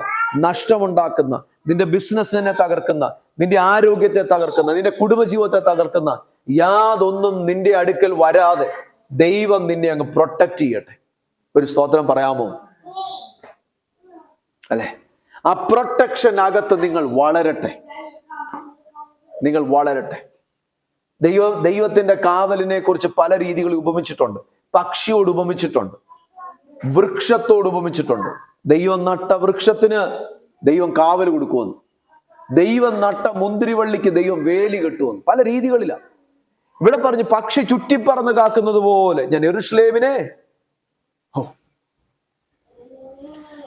Speaker 1: നഷ്ടമുണ്ടാക്കുന്ന, നിന്റെ ബിസിനസ്സിനെ തകർക്കുന്ന, നിന്റെ ആരോഗ്യത്തെ തകർക്കുന്ന, നിന്റെ കുടുംബജീവിതത്തെ തകർക്കുന്ന യാതൊന്നും നിന്റെ അടുക്കൽ വരാതെ ദൈവം നിന്നെ അങ്ങ് പ്രൊട്ടക്റ്റ് ചെയ്യട്ടെ. ഒരു സ്തോത്രം പറയാമോ? അല്ലെ? ആ പ്രൊട്ടക്ഷനകത്ത് നിങ്ങൾ വളരട്ടെ. ദൈവത്തിന്റെ കാവലിനെ കുറിച്ച് പല രീതികളിൽ ഉപമിച്ചിട്ടുണ്ട്. പക്ഷിയോട് ഉപമിച്ചിട്ടുണ്ട്, വൃക്ഷത്തോട് ഉപമിച്ചിട്ടുണ്ട്. ദൈവം നട്ട വൃക്ഷത്തിന് ദൈവം കാവൽ കൊടുക്കുമെന്ന്, ദൈവം നട്ട മുന്തിരിവള്ളിക്ക് ദൈവം വേലി കെട്ടുമെന്ന്, പല രീതികളിലാണ്. ഇവിടെ പറഞ്ഞു പക്ഷി ചുറ്റിപ്പറന്ന് കാക്കുന്നത് പോലെ ഞാൻ യെരൂശലേമിനെ.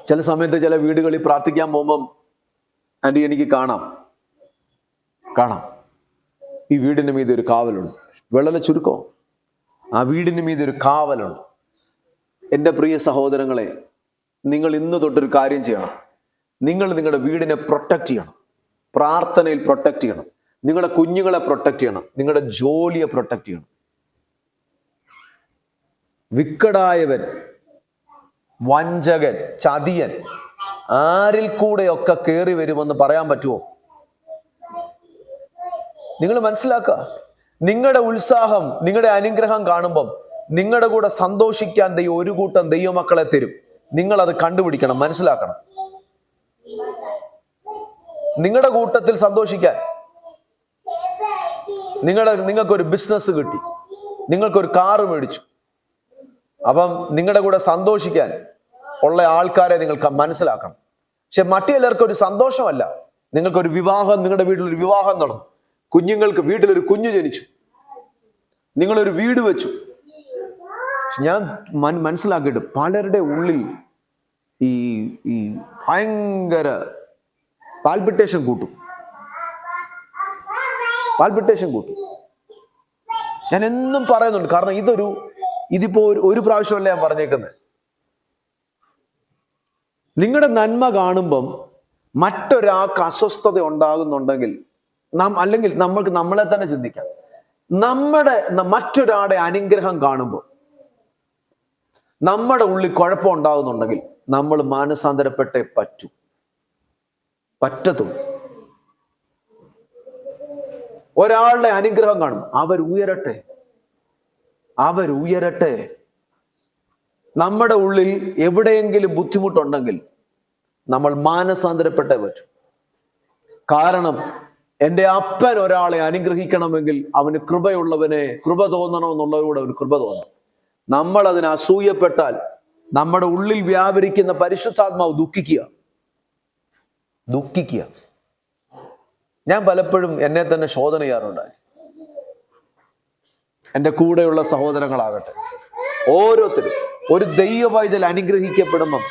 Speaker 1: ചില സമയത്ത് ചില വീടുകളിൽ പ്രാർത്ഥിക്കാൻ പോകുമ്പം ആൻറ്റി എനിക്ക് കാണാം ഈ വീടിന് മീതെ ഒരു കാവലുണ്ട്. വളരെ ചുരുക്കം, ആ വീടിന് മീതെ ഒരു കാവലുണ്ട്. എൻ്റെ പ്രിയ സഹോദരങ്ങളെ, നിങ്ങൾ ഇന്ന് തൊട്ടൊരു കാര്യം ചെയ്യണം. നിങ്ങൾ നിങ്ങളുടെ വീടിനെ പ്രൊട്ടക്റ്റ് ചെയ്യണം, പ്രാർത്ഥനയിൽ പ്രൊട്ടക്റ്റ് ചെയ്യണം, നിങ്ങളുടെ കുഞ്ഞുങ്ങളെ പ്രൊട്ടക്റ്റ് ചെയ്യണം, നിങ്ങളുടെ ജോലിയെ പ്രൊട്ടക്റ്റ് ചെയ്യണം. വിക്കടായവൻ, വഞ്ചകൻ, ചതിയൻ ആരിൽ കൂടെയൊക്കെ കയറി വരുമെന്ന് പറയാൻ പറ്റുമോ? നിങ്ങൾ മനസ്സിലാക്കുക. നിങ്ങളുടെ ഉത്സാഹം, നിങ്ങളുടെ അനുഗ്രഹം കാണുമ്പം നിങ്ങളുടെ കൂടെ സന്തോഷിക്കാൻ ദൈവം ഒരു കൂട്ടം ദൈവമക്കളെ തരും. നിങ്ങൾ അത് കണ്ടുപിടിക്കണം, മനസ്സിലാക്കണം. നിങ്ങളുടെ കൂട്ടത്തിൽ സന്തോഷിക്കാൻ, നിങ്ങൾക്കൊരു ബിസിനസ് കിട്ടി, നിങ്ങൾക്കൊരു കാറ് മേടിച്ചു, അപ്പം നിങ്ങളുടെ കൂടെ സന്തോഷിക്കാൻ ഉള്ള ആൾക്കാരെ നിങ്ങൾക്ക് മനസ്സിലാക്കണം. പക്ഷെ മറ്റെല്ലാവർക്കും ഒരു സന്തോഷമല്ല. നിങ്ങൾക്കൊരു വിവാഹം, നിങ്ങളുടെ വീട്ടിലൊരു വിവാഹം നടന്നു, കുഞ്ഞുങ്ങൾക്ക് വീട്ടിലൊരു കുഞ്ഞു ജനിച്ചു, നിങ്ങളൊരു വീട് വെച്ചു. ഞാൻ മനസ്സിലാക്കിയിട്ട് പലരുടെ ഉള്ളിൽ ഈ ഭയങ്കര പാൽപിറ്റേഷൻ കൂട്ടും. ഞാൻ എന്നും പറയുന്നുണ്ട്, കാരണം ഇതിപ്പോ ഒരു പ്രാവശ്യമല്ല ഞാൻ പറഞ്ഞേക്കുന്നത്. നിങ്ങളുടെ നന്മ കാണുമ്പം മറ്റൊരാൾക്ക് അസ്വസ്ഥത ഉണ്ടാകുന്നുണ്ടെങ്കിൽ അല്ലെങ്കിൽ നമ്മൾക്ക് നമ്മളെ തന്നെ ചിന്തിക്കാം. മറ്റൊരാളുടെ അനുഗ്രഹം കാണുമ്പോൾ നമ്മുടെ ഉള്ളിൽ കുഴപ്പം ഉണ്ടാകുന്നുണ്ടെങ്കിൽ നമ്മൾ മാനസാന്തരപ്പെട്ടേ പറ്റത്തുള്ളൂ. ഒരാളുടെ അനുഗ്രഹം കാണും, അവരുയരട്ടെ. നമ്മുടെ ഉള്ളിൽ എവിടെയെങ്കിലും ബുദ്ധിമുട്ടുണ്ടെങ്കിൽ നമ്മൾ മാനസാന്തരപ്പെട്ടേ പറ്റൂ. കാരണം എൻ്റെ അപ്പൻ ഒരാളെ അനുഗ്രഹിക്കണമെങ്കിൽ അവന് കൃപ തോന്നണമെന്നുള്ളവരോട് അവന് കൃപ തോന്നണം. നമ്മൾ അതിന് അസൂയപ്പെട്ടാൽ നമ്മുടെ ഉള്ളിൽ വ്യാപരിക്കുന്ന പരിശുദ്ധാത്മാവ് ദുഃഖിക്കുക. ഞാൻ പലപ്പോഴും എന്നെ തന്നെ ശോധന ചെയ്യാറുണ്ട്. എൻ്റെ കൂടെയുള്ള സഹോദരങ്ങളാകട്ടെ, ഓരോരുത്തരും ഒരു ദൈവവൈതൽ അനുഗ്രഹിക്കപ്പെടുമ്പം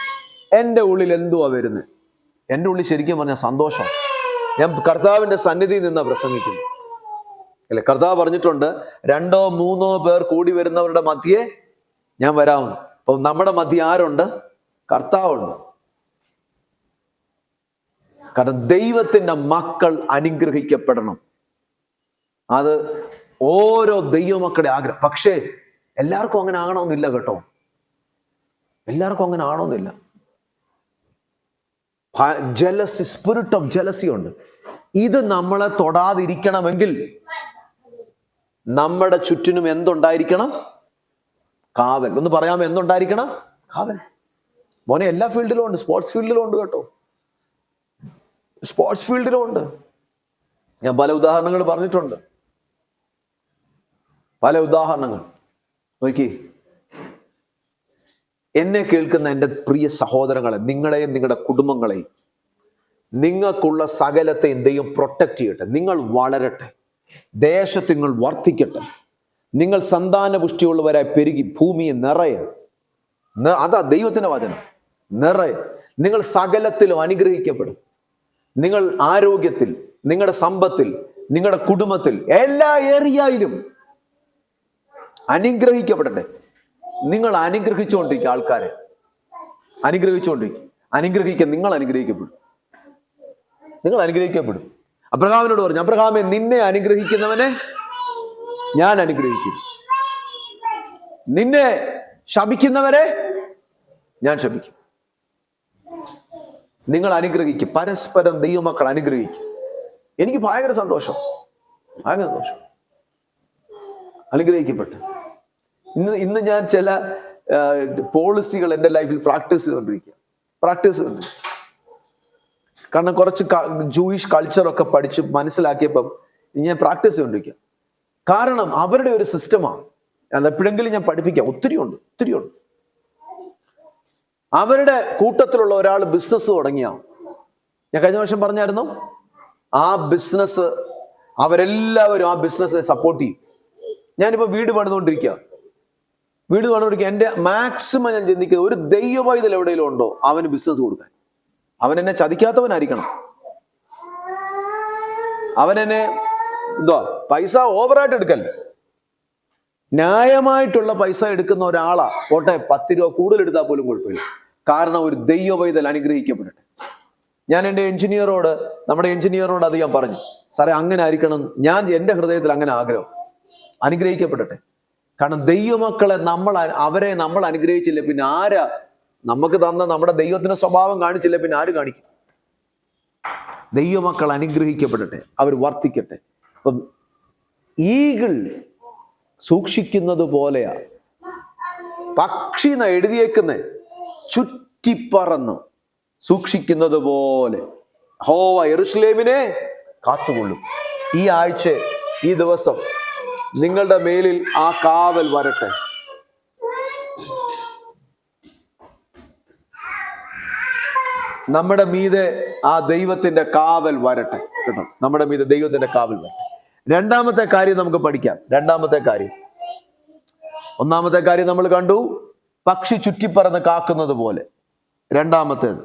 Speaker 1: എൻ്റെ ഉള്ളിൽ എന്തുവാ വരുന്നത്? എൻ്റെ ഉള്ളിൽ ശരിക്കും പറഞ്ഞാൽ സന്തോഷം. ഞാൻ കർത്താവിൻ്റെ സന്നിധിയിൽ നിന്നാണ് പ്രസംഗിക്കുന്നു അല്ലെ? കർത്താവ് പറഞ്ഞിട്ടുണ്ട്, 2 or 3 പേർ കൂടി വരുന്നവരുടെ മധ്യേ ഞാൻ വരാമെന്ന്. അപ്പം നമ്മുടെ മധ്യ ആരുണ്ട്? കർത്താവുണ്ട്. കാരണം ദൈവത്തിൻ്റെ മക്കൾ അനുഗ്രഹിക്കപ്പെടണം. അത് ഓരോ ദൈവമക്കളുടെ ആഗ്രഹം. പക്ഷേ എല്ലാവർക്കും അങ്ങനെ ആകണമെന്നില്ല കേട്ടോ. ജലസി, സ്പിരിറ്റ് ഓഫ് ജലസി ഉണ്ട്. ഇത് നമ്മളെ തൊടാതിരിക്കണമെങ്കിൽ നമ്മുടെ ചുറ്റിനും എന്തുണ്ടായിരിക്കണം? കാവൽ. ഒന്ന് പറയാമോ, എന്തുണ്ടായിരിക്കണം? കാവൽ. മോനെ, എല്ലാ ഫീൽഡിലും ഉണ്ട്. സ്പോർട്സ് ഫീൽഡിലും ഉണ്ട് കേട്ടോ. ഞാൻ പല ഉദാഹരണങ്ങൾ പറഞ്ഞിട്ടുണ്ട്. നോക്കി, എന്നെ കേൾക്കുന്ന എൻ്റെ പ്രിയ സഹോദരങ്ങളെ, നിങ്ങളെയും നിങ്ങളുടെ കുടുംബങ്ങളെയും, നിങ്ങൾക്കുള്ള സകലത്തെയും ദൈവം പ്രൊട്ടക്ട് ചെയ്യട്ടെ. നിങ്ങൾ വളരട്ടെ, ദേശത്ത് നിങ്ങൾ വർദ്ധിക്കട്ടെ, നിങ്ങൾ സന്താനപുഷ്ടിയുള്ളവരായി പെരുകി ഭൂമിയെ നിറയെ. അതാ ദൈവത്തിന്റെ വചനം. നിറയെ. നിങ്ങൾ സകലത്തിലും അനുഗ്രഹിക്കപ്പെടും. നിങ്ങൾ ആരോഗ്യത്തിൽ, നിങ്ങളുടെ സമ്പത്തിൽ, നിങ്ങളുടെ കുടുംബത്തിൽ, എല്ലാ ഏരിയയിലും അനുഗ്രഹിക്കപ്പെടട്ടെ. നിങ്ങൾ അനുഗ്രഹിച്ചുകൊണ്ടിരിക്കുക. ആൾക്കാരെ അനുഗ്രഹിക്കുക. നിങ്ങൾ അനുഗ്രഹിക്കപ്പെടും. അബ്രഹാമിനോട് പറഞ്ഞു, അബ്രഹാമേ, നിന്നെ അനുഗ്രഹിക്കുന്നവനെ ഞാൻ അനുഗ്രഹിക്കും, നിന്നെ ശപിക്കുന്നവരെ ഞാൻ ശപിക്കും. നിങ്ങൾ അനുഗ്രഹിക്കും. പരസ്പരം ദൈവമക്കൾ അനുഗ്രഹിക്കും. എനിക്ക് ഭയങ്കര സന്തോഷം. അനുഗ്രഹിക്കപ്പെട്ടു. ഇന്ന് ഞാൻ ചില പോളിസികൾ എൻ്റെ ലൈഫിൽ പ്രാക്ടീസ് ചെയ്തുകൊണ്ടിരിക്കുക. കാരണം കുറച്ച് ജൂയിഷ് കൾച്ചറൊക്കെ പഠിച്ച് മനസ്സിലാക്കിയപ്പം ഞാൻ പ്രാക്ടീസ് ചെയ്തുകൊണ്ടിരിക്കുക. കാരണം അവരുടെ ഒരു സിസ്റ്റമാണ്. അത് എപ്പോഴെങ്കിലും ഞാൻ പഠിപ്പിക്കാം. ഒത്തിരി ഉണ്ട്. അവരുടെ കൂട്ടത്തിലുള്ള ഒരാൾ ബിസിനസ് തുടങ്ങിയ, ഞാൻ കഴിഞ്ഞ വർഷം പറഞ്ഞായിരുന്നു, ആ ബിസിനസ് അവരെല്ലാവരും ആ ബിസിനസ്സിനെ സപ്പോർട്ട് ചെയ്യും. ഞാനിപ്പോൾ വീട് പണിതുകൊണ്ടിരിക്കുക. എൻ്റെ മാക്സിമം ഞാൻ ചിന്തിക്കുന്നത്, ഒരു ദൈവവൈതൽ എവിടെയെങ്കിലും ഉണ്ടോ അവന് ബിസിനസ് കൊടുക്കാൻ. അവൻ എന്നെ ചതിക്കാത്തവനായിരിക്കണം. അവനെന്നെ പൈസ ഓവറായിട്ട് എടുക്കല്ലേ. ന്യായമായിട്ടുള്ള പൈസ എടുക്കുന്ന ഒരാളാ പോട്ടെ, 10 രൂപ കൂടുതൽ എടുത്താൽ പോലും കുഴപ്പമില്ല. കാരണം ഒരു ദൈവവൈതൽ അനുഗ്രഹിക്കപ്പെടട്ടെ. ഞാൻ എൻ്റെ നമ്മുടെ എഞ്ചിനീയറോട് അത് ഞാൻ പറഞ്ഞു, സാറേ അങ്ങനെ ആയിരിക്കണം. എൻ്റെ ഹൃദയത്തിൽ അങ്ങനെ ആഗ്രഹം. അനുഗ്രഹിക്കപ്പെടട്ടെ. കാരണം ദൈവമക്കളെ അവരെ നമ്മൾ അനുഗ്രഹിച്ചില്ല പിന്നെ ആരാ? നമുക്ക് തന്ന നമ്മുടെ ദൈവത്തിന്റെ സ്വഭാവം കാണിച്ചില്ല പിന്നെ ആര് കാണിക്കും? ദൈവമക്കൾ അനുഗ്രഹിക്കപ്പെടട്ടെ, അവർ വർദ്ധിക്കട്ടെ. അപ്പം ഈഗിൾ സൂക്ഷിക്കുന്നത് പോലെയാ, പക്ഷി എന്ന് എഴുതിയേക്കുന്ന ചുറ്റിപ്പറന്ന് സൂക്ഷിക്കുന്നത് പോലെ യഹോവ യെരൂശലേമിനെ കാത്തുകൊള്ളും. ഈ ആഴ്ച, ഈ ദിവസം നിങ്ങളുടെ മേലിൽ ആ കാവൽ വരട്ടെ. നമ്മുടെ മീതെ ആ ദൈവത്തിന്റെ കാവൽ വരട്ടെ കേട്ടോ. നമ്മുടെ മീതെ ദൈവത്തിന്റെ കാവൽ വരട്ടെ. രണ്ടാമത്തെ കാര്യം നമുക്ക് പഠിക്കാം. ഒന്നാമത്തെ കാര്യം നമ്മൾ കണ്ടു, പക്ഷി ചുറ്റിപ്പറന്ന് കാക്കുന്നത് പോലെ. രണ്ടാമത്തേത്,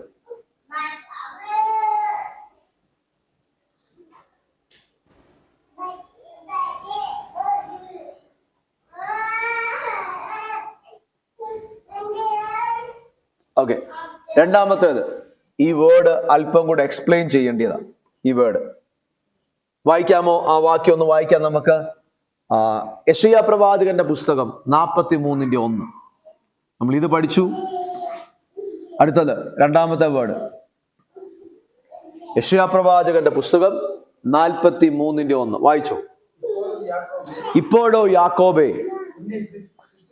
Speaker 1: രണ്ടാമത്തേത് ഈ വേർഡ് അല്പം കൂടെ എക്സ്പ്ലെയിൻ ചെയ്യേണ്ടതാണ്. ഈ വേർഡ് വായിക്കാമോ? ആ വാക്യം ഒന്ന് വായിക്കാം നമുക്ക്. യെശയ്യാ പ്രവാചകന്റെ പുസ്തകം 43:1. നമ്മൾ ഇത് പഠിച്ചു. അടുത്തത് രണ്ടാമത്തെ വേർഡ്, യെശയ്യാ പ്രവാചകന്റെ പുസ്തകം 43:1 വായിച്ചോ. ഇപ്പോഴോ യാക്കോബേ,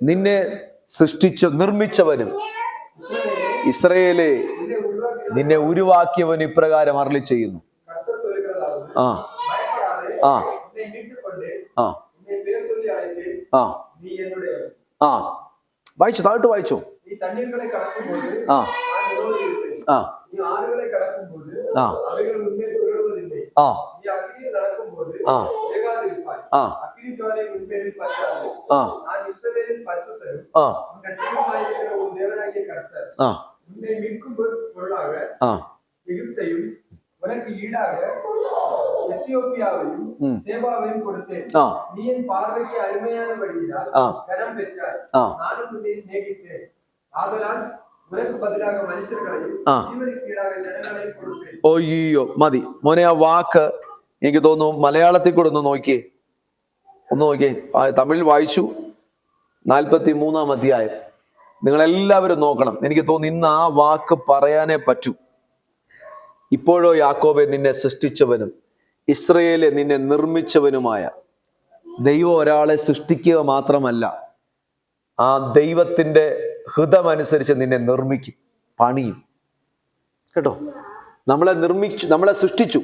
Speaker 1: നിന്നെ നിർമ്മിച്ചവനും ഇസ്രായേലേ, നിന്നെ ഉരുവാക്കിയവൻ ഇപ്രകാരം അരുളി ചെയ്യുന്നു. ആ ആ ആ ആ ആ വായിച്ചു, താഴോട്ട് വായിച്ചു. ആ ആ ആ ആ ആ ആ
Speaker 2: உனக்கு ஈடாக எத்தியோப்பியாவையும் சேபாவையும் கொடுத்தேன். நீ என் பார்வைக்கு அருமையானபடியால் கனம் பெற்றாய். நானும் உன்னை சிநேகித்தேன். ஆதலால் உனக்கு பதிலாக மனுஷர்களையும் ജീവനുக்கு ஈடாக ജനങ്ങളെയും കൊടുത്തேൻ.
Speaker 1: ഓയ്യോ മതി മോനെ. ആ വാക്ക് എനിക്ക് തോന്നുന്നു മലയാളത്തിൽ കൂടെ ഒന്ന് നോക്കിയേ, ഒന്ന് നോക്കിയേ. തമിഴിൽ വായിച്ചു 43-ാം അധ്യായം. നിങ്ങളെല്ലാവരും നോക്കണം. എനിക്ക് തോന്നുന്നു ഇന്ന് ആ വാക്ക് പറയാനേ പറ്റൂ. ഇപ്പോഴോ യാക്കോബെ, നിന്നെ സൃഷ്ടിച്ചവനും ഇസ്രായേലെ നിന്നെ നിർമ്മിച്ചവനുമായ ദൈവം ഒരാളെ സൃഷ്ടിക്കുക മാത്രമല്ല, ആ ദൈവത്തിന്റെ ഹൃദയമനുസരിച്ച് നിന്നെ നിർമ്മിക്കും, പണിയും. കേട്ടോ, നമ്മളെ സൃഷ്ടിച്ചു.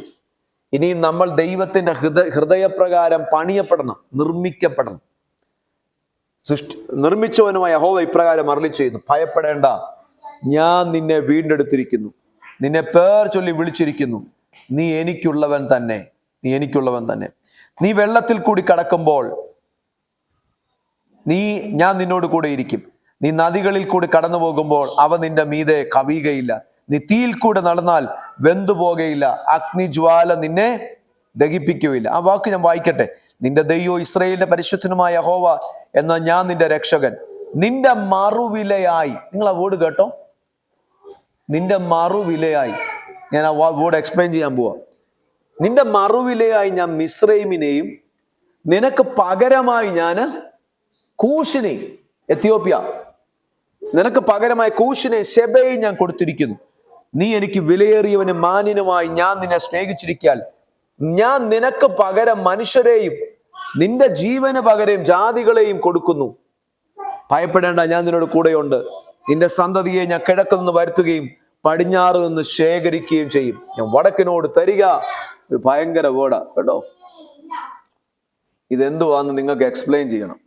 Speaker 1: ഇനി നമ്മൾ ദൈവത്തിന്റെ ഹൃദയപ്രകാരം പണിയപ്പെടണം, നിർമ്മിക്കപ്പെടണം. നിർമ്മിച്ചവനുമായ യഹോവ ഇപ്രകാരം അരുളി ചെയ്യുന്നു, ഭയപ്പെടേണ്ട, ഞാൻ നിന്നെ വീണ്ടെടുത്തിരിക്കുന്നു, നിന്നെ പേർ ചൊല്ലി വിളിച്ചിരിക്കുന്നു, നീ എനിക്കുള്ളവൻ തന്നെ, നീ എനിക്കുള്ളവൻ തന്നെ. നീ വെള്ളത്തിൽ കൂടി കടക്കുമ്പോൾ ഞാൻ നിന്നോട് കൂടെ ഇരിക്കും. നീ നദികളിൽ കൂടി കടന്നു പോകുമ്പോൾ അവ നിന്റെ മീതെ കവിയുകയില്ല. നീ തീയിൽ കൂടെ നടന്നാൽ വെന്തുപോകയില്ല, അഗ്നിജ്വാല നിന്നെ ദഹിപ്പിക്കുകയില്ല. ആ വാക്ക് ഞാൻ വായിക്കട്ടെ. നിന്റെ ദൈവം ഇസ്രായേലിന്റെ പരിശുദ്ധനുമായ യഹോവ എന്ന ഞാൻ നിന്റെ രക്ഷകൻ, നിന്റെ മറുവിലയായി. നിങ്ങൾ ആ വേർഡ് കേട്ടോ, നിന്റെ മറുവിലയായി. ഞാൻ ആ വേർഡ് എക്സ്പ്ലെയിൻ ചെയ്യാൻ പോവാ. നിന്റെ മറുവിലയായി ഞാൻ മിസ്രൈമിനെയും നിനക്ക് പകരമായി ഞാൻ കൂശിനെ, എത്യോപ്യ, നിനക്ക് പകരമായി കൂശിനെ, ശെബയെ ഞാൻ കൊടുത്തിരിക്കുന്നു. നീ എനിക്ക് വിലയേറിയവനും മാന്യനുമായി ഞാൻ നിന്നെ സ്നേഹിച്ചിരിക്കാൻ ഞാൻ നിനക്ക് പകരം മനുഷ്യരെയും നിന്റെ ജീവന് പകരം ജാതികളെയും കൊടുക്കുന്നു. ഭയപ്പെടേണ്ട, ഞാൻ നിന്നോട് കൂടെയുണ്ട്. നിന്റെ സന്തതിയെ ഞാൻ കിഴക്ക് നിന്ന് വരുത്തുകയും പടിഞ്ഞാറ് നിന്ന് ശേഖരിക്കുകയും ചെയ്യും. ഞാൻ വടക്കിനോട് തരിക. ഒരു ഭയങ്കര വേർഡാ കേട്ടോ. ഇതെന്തുവാന്ന് നിങ്ങൾക്ക് എക്സ്പ്ലെയിൻ ചെയ്യണം.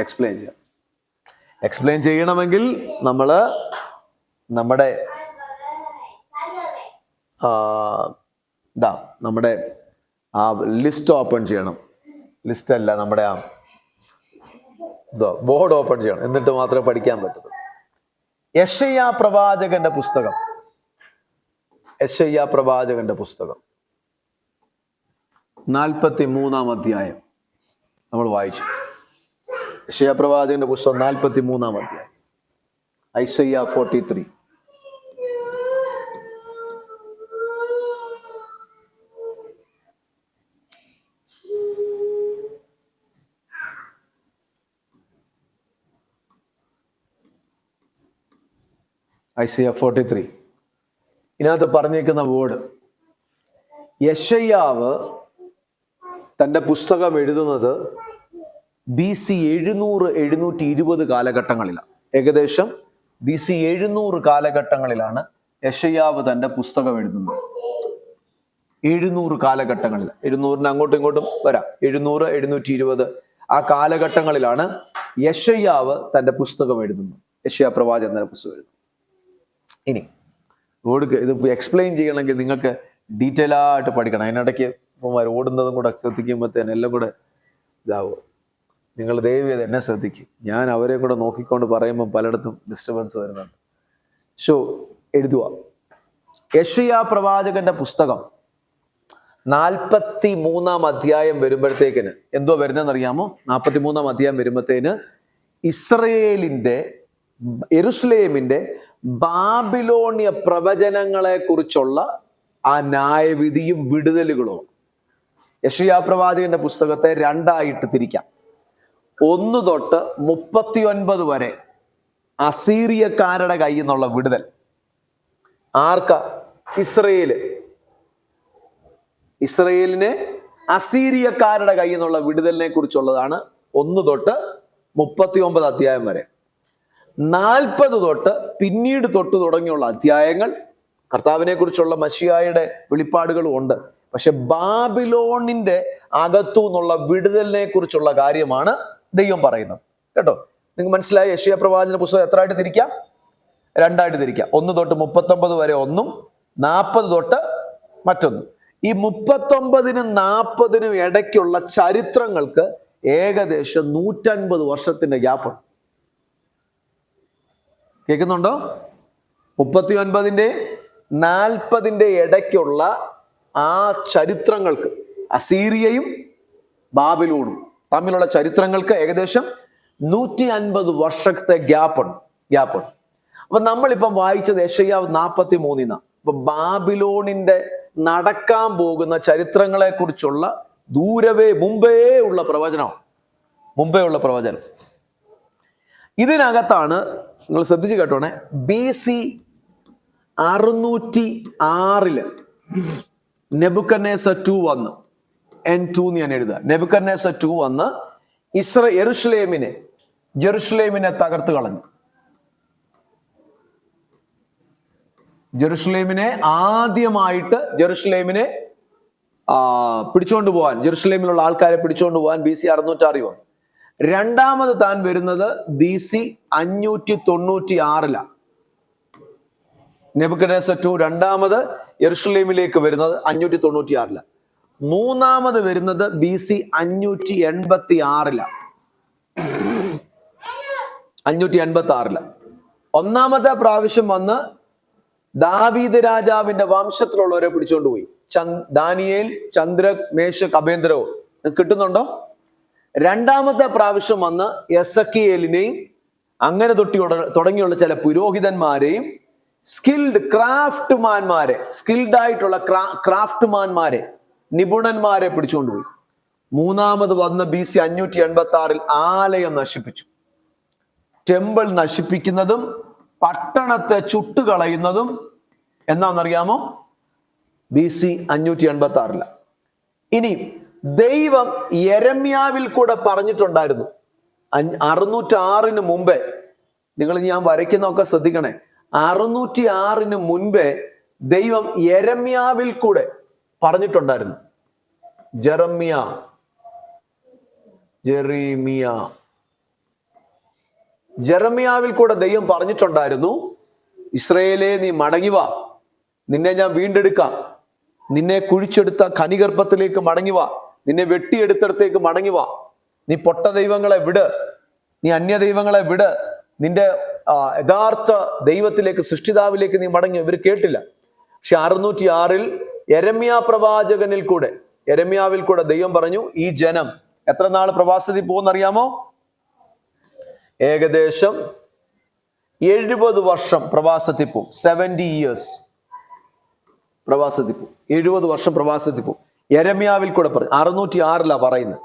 Speaker 1: എക്സ്പ്ലെയിൻ ചെയ്യണമെങ്കിൽ നമ്മുടെ ആ ലിസ്റ്റ് ഓപ്പൺ ചെയ്യണം. ലിസ്റ്റ് അല്ല, നമ്മുടെ ആ ബോർഡ് ഓപ്പൺ ചെയ്യണം. എന്നിട്ട് മാത്രമേ പഠിക്കാൻ പറ്റൂ. യെശയ്യാ പ്രവാചകന്റെ പുസ്തകം, യെശയ്യാ പ്രവാചകന്റെ പുസ്തകം 43-ാം അധ്യായം നമ്മൾ വായിച്ചു. യെശയ്യാ പ്രവാചകന്റെ പുസ്തകം 43-ാം അധ്യായം, ഐസയ്യാ 43. ഐസയ്യാ 43 ഇതിനകത്ത് പറഞ്ഞേക്കുന്ന വേർഡ്, യെശയ്യാവ് തൻ്റെ പുസ്തകം എഴുതുന്നത് BC 700-720 കാലഘട്ടങ്ങളിലാണ്. ഏകദേശം BC 700 കാലഘട്ടങ്ങളിലാണ് യെശയ്യാവ് തൻ്റെ പുസ്തകം എഴുതുന്നത്. 700 കാലഘട്ടങ്ങളിൽ, 700-ന് അങ്ങോട്ടും ഇങ്ങോട്ടും വരാം, 700, 720 ആ കാലഘട്ടങ്ങളിലാണ് യെശയ്യാവ് തൻ്റെ പുസ്തകം എഴുതുന്നത്. യെശയ്യാ പ്രവാചകന്റെ പുസ്തകം എഴുതുന്നത്. ഇനി ഇത് എക്സ്പ്ലെയിൻ ചെയ്യണമെങ്കിൽ നിങ്ങൾക്ക് ഡീറ്റെയിൽ ആയിട്ട് പഠിക്കണം. അതിനിടയ്ക്ക് ഓടുന്നതും കൂടെ ശ്രദ്ധിക്കുമ്പോഴത്തേന് എല്ലാം കൂടെ ഇതാവും. നിങ്ങൾ ദയവ് ചെയ്ത് എന്നെ ശ്രദ്ധിക്കും. ഞാൻ അവരെ കൂടെ നോക്കിക്കൊണ്ട് പറയുമ്പോൾ പലയിടത്തും ഡിസ്റ്റർബൻസ് വരുന്നുണ്ട്. എഴുതുക. യെശയ്യാ പ്രവാചകന്റെ പുസ്തകം 43-ാം അധ്യായം വരുമ്പോഴത്തേക്കിന് എന്തോ വരുന്നതെന്ന് അറിയാമോ? 43-ാം അധ്യായം വരുമ്പോഴത്തേന് യെരൂശലേമിന്റെ ബാബിലോണിയ പ്രവചനങ്ങളെ കുറിച്ചുള്ള ആ ന്യായവിധിയും വിടുതലുകളും. യെശയ്യാ പ്രവാചകന്റെ പുസ്തകത്തെ രണ്ടായിട്ട് തിരിക്കാം. 1 തൊട്ട് 39 വരെ അസീറിയക്കാരുടെ കയ്യിൽ നിന്നുള്ള വിടുതൽ. ആർക്കാ? ഇസ്രയേലിന് അസീറിയക്കാരുടെ കയ്യിൽ നിന്നുള്ള വിടുതലിനെ കുറിച്ചുള്ളതാണ് 1 തൊട്ട് 39 അധ്യായം വരെ. 40 തൊട്ട് പിന്നീട് തുടങ്ങിയുള്ള അധ്യായങ്ങൾ കർത്താവിനെ കുറിച്ചുള്ള മശിഹായുടെ വെളിപ്പാടുകളും ഉണ്ട്. പക്ഷെ ബാബിലോണിന്റെ അകത്തു നിന്നുള്ള വിടുതലിനെ കുറിച്ചുള്ള കാര്യമാണ് ദൈവം പറയുന്നത്. കേട്ടോ, നിങ്ങൾക്ക് മനസ്സിലായി? യെശയ്യാ പ്രവാചന പുസ്തകം എത്ര ആയിട്ട് തിരിക്കാം? രണ്ടായിട്ട് തിരിക്കാം. 1 തൊട്ട് 39 വരെ ഒന്നും, 40 തൊട്ട് മറ്റൊന്നും. ഈ 39നും 40നും ഇടയ്ക്കുള്ള ചരിത്രങ്ങൾക്ക് ഏകദേശം 150 വർഷത്തിന്റെ ഗ്യാപ്പുണ്ട്. കേൾക്കുന്നുണ്ടോ? 39ന്റെ 40ന്റെ ഇടയ്ക്കുള്ള ആ ചരിത്രങ്ങൾക്ക്, അസീറിയയും ബാബിലോണും തമ്മിലുള്ള ചരിത്രങ്ങൾക്ക് ഏകദേശം 150 വർഷത്തെ ഗ്യാപ്പുണ്ട്. അപ്പൊ നമ്മളിപ്പം വായിച്ചത് യെശയ്യാ 43. അപ്പൊ ബാബിലോണിന്റെ നടക്കാൻ പോകുന്ന ചരിത്രങ്ങളെ കുറിച്ചുള്ള മുമ്പേ ഉള്ള പ്രവചനം. ഇതിനകത്താണ് നിങ്ങൾ ശ്രദ്ധിച്ച് കേട്ടോണേ, BC 606 നെബൂഖദ്നേസർ 2 വന്ന്, N2 ഞാൻ എഴുതുക, നെബൂഖദ്നേസർ 2 വന്ന് ജെറുസലേമിനെ തകർത്ത് കളഞ്ഞു. ആദ്യമായിട്ട് ജെറുസലേമിനെ പിടിച്ചോണ്ട് പോവാൻ, ജെറുസലേമിലുള്ള ആൾക്കാരെ പിടിച്ചോണ്ട് പോവാൻ BC 606 വന്നു. രണ്ടാമത് താൻ വരുന്നത് BC 596 നെബൂഖദ്നേസർ 2 രണ്ടാമത് യെരുശലേമിലേക്ക് വരുന്നത് 596. മൂന്നാമത് വരുന്നത് BC 586. ഒന്നാമത്തെ പ്രാവശ്യം വന്ന് ദാവീദ് രാജാവിന്റെ വംശത്തിലുള്ളവരെ പിടിച്ചോണ്ട് പോയി. Daniel, ചന്ദ്രക്, Meshach, Abednego. കിട്ടുന്നുണ്ടോ? രണ്ടാമത്തെ പ്രാവശ്യം വന്ന് എസക്കിയേലിനെയും അങ്ങനെ തുടങ്ങിയുള്ള ചില പുരോഹിതന്മാരെയും സ്കിൽഡായിട്ടുള്ള ക്രാഫ്റ്റ്മാൻമാരെ, നിപുണന്മാരെ പിടിച്ചുകൊണ്ടുപോയി. മൂന്നാമത് വന്ന് BC 586 ആലയം നശിപ്പിച്ചു. ടെമ്പിൾ നശിപ്പിക്കുന്നതും പട്ടണത്തെ ചുട്ടുകളയുന്നതും എന്നാണെന്നറിയാമോ? BC 586. ഇനി ദൈവം യെരമ്യാവിൽ കൂടെ പറഞ്ഞിട്ടുണ്ടായിരുന്നു 606 മുമ്പേ. ഞാൻ വരയ്ക്കുന്നതൊക്കെ ശ്രദ്ധിക്കണേ. 606 മുൻപേ ദൈവം യെരമ്യാവിൽ കൂടെ പറഞ്ഞിട്ടുണ്ടായിരുന്നു. ജെറമ്യാവിൽ കൂടെ ദൈവം പറഞ്ഞിട്ടുണ്ടായിരുന്നു, ഇസ്രായേലേ നീ മടങ്ങിവാ, നിന്നെ ഞാൻ വീണ്ടെടുക്കാം, നിന്നെ കുഴിച്ചെടുത്ത ഖനിഗർഭത്തിലേക്ക് മടങ്ങിവാ, നിന്നെ വെട്ടിയെടുത്തടത്തേക്ക് മടങ്ങിവാ, നീ പൊട്ട ദൈവങ്ങളെ വിട്, നീ അന്യ ദൈവങ്ങളെ വിട്, നിന്റെ യഥാർത്ഥ ദൈവത്തിലേക്ക്, സൃഷ്ടിതാവിലേക്ക് നീ മടങ്ങി. ഇവർ കേട്ടില്ല. പക്ഷെ 606 യെരമ്യാവിൽ കൂടെ ദൈവം പറഞ്ഞു, ഈ ജനം എത്ര നാൾ പ്രവാസത്തിൽ പോകുന്നറിയാമോ? ഏകദേശം 70 വർഷം പ്രവാസത്തിൽ പോകും. 70 years പ്രവാസത്തിൽ പോകും. 70 വർഷം പ്രവാസത്തിൽ പോകും. യെരമ്യാവിൽ കൂടെ പറഞ്ഞു. 606 പറയുന്നത്.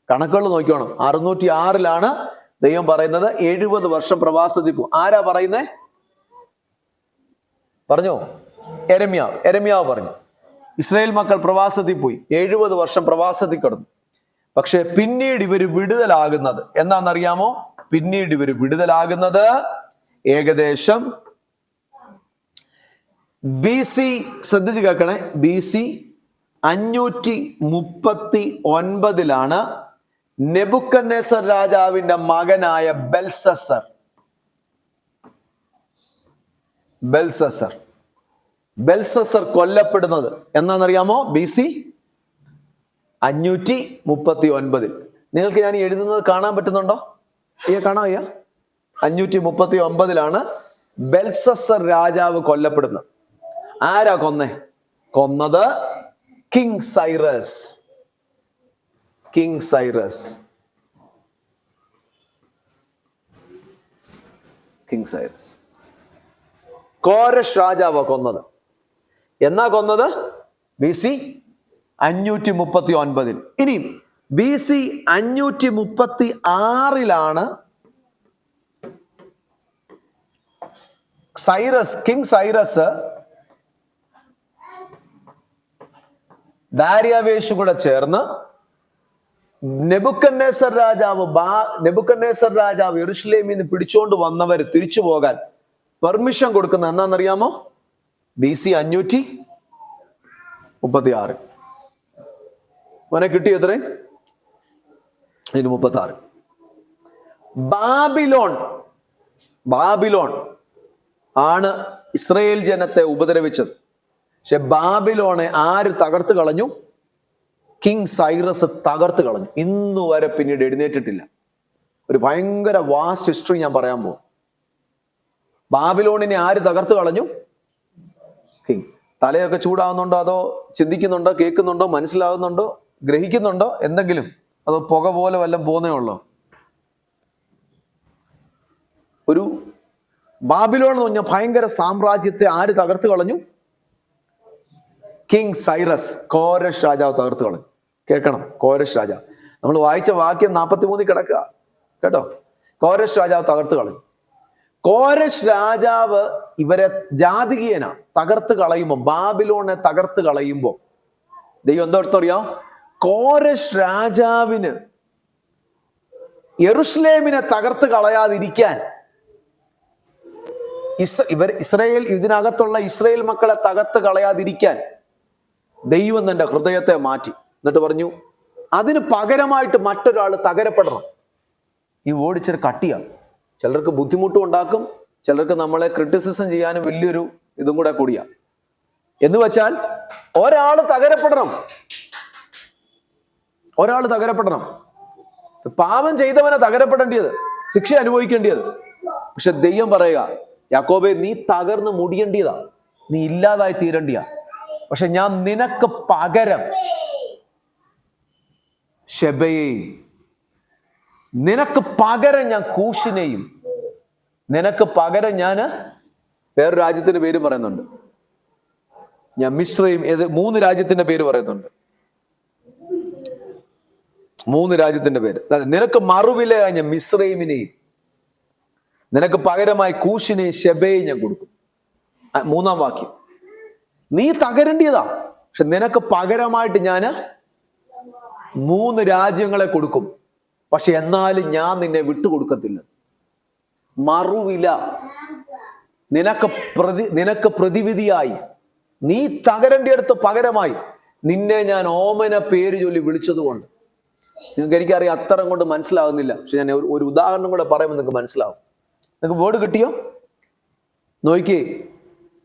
Speaker 1: കണക്കുകൾ നോക്കിക്കോണം. 606 ദൈവം പറയുന്നത് 70 വർഷം പ്രവാസത്തിൽ പോകും. ആരാ പറയുന്നേ? പറഞ്ഞോ? യെരമ്യാവ് പറഞ്ഞു. ഇസ്രായേൽ മക്കൾ പ്രവാസത്തിൽ പോയി, 70 വർഷം പ്രവാസത്തിൽ കിടന്നു. പക്ഷെ പിന്നീട് ഇവർ വിടുതലാകുന്നത് എന്താണെന്നറിയാമോ? പിന്നീട് ഇവർ വിടുതലാകുന്നത് ഏകദേശം BC, ശ്രദ്ധിച്ച് കേൾക്കണേ, BC 539 നെബൂഖദ്നേസർ രാജാവിന്റെ മകനായ ബെൽസസർ കൊല്ലപ്പെടുന്നത് എന്നാണെന്നറിയാമോ? BC 539. നിങ്ങൾക്ക് ഞാൻ എഴുതുന്നത് കാണാൻ പറ്റുന്നുണ്ടോ? കാണാം. 539 ബെൽസസർ രാജാവ് കൊല്ലപ്പെടുന്നത്. ആരാ കൊന്നത്? King Cyrus. കോരഷ് രാജാവ് കൊന്നത്. എന്നാ കൊന്നത്? BC 539. ഇനി BC 536 കിങ് സൈറസ് ദാര്യാവേശും കൂടെ ചേർന്ന് നെബൂഖദ്നേസർ രാജാവ് യെരൂശലേമിൽ നിന്ന് പിടിച്ചോണ്ട് വന്നവർ തിരിച്ചു പോകാൻ പെർമിഷൻ കൊടുക്കുന്ന എന്നാന്നറിയാമോ? BC 536. മോനെ കിട്ടിയോ എത്രയും? 36. ബാബിലോൺ ആണ് ഇസ്രായേൽ ജനത്തെ ഉപദ്രവിച്ചത്. പക്ഷെ ബാബിലോണെ ആര് തകർത്ത് കളഞ്ഞു? കിങ് സൈറസ് തകർത്ത് കളഞ്ഞു. ഇന്നു വരെ പിന്നീട് എഴുന്നേറ്റിട്ടില്ല. ഒരു ഭയങ്കര വാസ്റ്റ് ഹിസ്റ്ററി ഞാൻ പറയാൻ പോകും. ബാബിലോണിനെ ആര് തകർത്ത് കളഞ്ഞു? കിങ്. തലയൊക്കെ ചൂടാവുന്നുണ്ടോ? അതോ ചിന്തിക്കുന്നുണ്ടോ? കേൾക്കുന്നുണ്ടോ? മനസ്സിലാവുന്നുണ്ടോ? ഗ്രഹിക്കുന്നുണ്ടോ? എന്തെങ്കിലും? അതോ പുക പോലെ വല്ലതും പോന്നേ ഉള്ളോ? ഒരു ബാബിലോൺ എന്ന് പറഞ്ഞ ഭയങ്കര സാമ്രാജ്യത്തെ ആര് തകർത്ത് കളഞ്ഞു? കിങ് സൈറസ്, കോരഷ് രാജാവ് തകർത്ത് കളഞ്ഞു. കേൾക്കണം, കോരഷ് രാജാവ്. നമ്മൾ വായിച്ച വാക്യം 43 കിടക്കുക കേട്ടോ. കോരഷ് രാജാവ് തകർത്ത് കളഞ്ഞു. കോരഷ് രാജാവ് ഇവരെ ജാതികീയന തകർത്ത് കളയുമ്പോൾ, ബാബിലോണിനെ തകർത്ത് കളയുമ്പോൾ ദൈവം എന്തോർത്തറിയാം? കോരഷ് രാജാവിന് യെരൂശലേമിനെ തകർത്ത് കളയാതിരിക്കാൻ ഇതിനകത്തുള്ള ഇസ്രായേൽ മക്കളെ തകർത്ത് കളയാതിരിക്കാൻ ദൈവം തന്റെ ഹൃദയത്തെ മാറ്റി. എന്നിട്ട് പറഞ്ഞു, അതിന് പകരമായിട്ട് മറ്റൊരാൾ തകരപ്പെടണം. ഈ ഓടിച്ചൊരു കട്ടിയാണ്. ചിലർക്ക് ബുദ്ധിമുട്ടും ഉണ്ടാക്കും, ചിലർക്ക് നമ്മളെ ക്രിറ്റിസിസം ചെയ്യാനും വലിയൊരു ഇതും കൂടെ കൂടിയാ. എന്ന് വെച്ചാൽ ഒരാൾ തകരപ്പെടണം. പാപം ചെയ്തവനെ തകരപ്പെടേണ്ടിയത്, ശിക്ഷ അനുഭവിക്കേണ്ടിയത്. പക്ഷെ ദൈവം പറയുക, യാക്കോബേ, നീ തകർന്ന് മുടിയേണ്ടിയതാ, നീ ഇല്ലാതായി തീരേണ്ടിയാ. പക്ഷെ ഞാൻ നിനക്ക് പകരം ശെബയെയും, നിനക്ക് പകരം ഞാൻ കൂഷിനെയും, നിനക്ക് പകരം ഞാൻ വേറൊരു രാജ്യത്തിന്റെ പേര് പറയുന്നുണ്ട്, ഞാൻ മിശ്രയും, 3 രാജ്യത്തിന്റെ പേര് പറയുന്നുണ്ട്. 3 രാജ്യത്തിന്റെ പേര്. നിനക്ക് മറുവിലയായി ഞാൻ മിശ്രൈമിനെയും, നിനക്ക് പകരമായി കൂഷിനെയും ശെബയെയും ഞാൻ കൊടുക്കും. 3-ാം വാക്യം. നീ തകരേണ്ടിയതാ, പക്ഷെ നിനക്ക് പകരമായിട്ട് ഞാൻ 3 രാജ്യങ്ങളെ കൊടുക്കും. പക്ഷെ എന്നാലും ഞാൻ നിന്നെ വിട്ടുകൊടുക്കത്തില്ല. മറുവില നിനക്ക് പ്രതിവിധിയായി, നീ തകരേണ്ടിയടുത്ത് പകരമായി നിന്നെ ഞാൻ ഓമന പേര് ചൊല്ലി വിളിച്ചതുകൊണ്ട്. നിങ്ങൾക്ക് എനിക്കറിയാം അത്തരം കൊണ്ട് മനസ്സിലാവുന്നില്ല, പക്ഷെ ഞാൻ ഒരു ഉദാഹരണം കൂടെ പറയുമ്പോൾ നിങ്ങൾക്ക് മനസ്സിലാവും. നിങ്ങൾക്ക് വേർഡ് കിട്ടിയോ? നോക്കിയേ,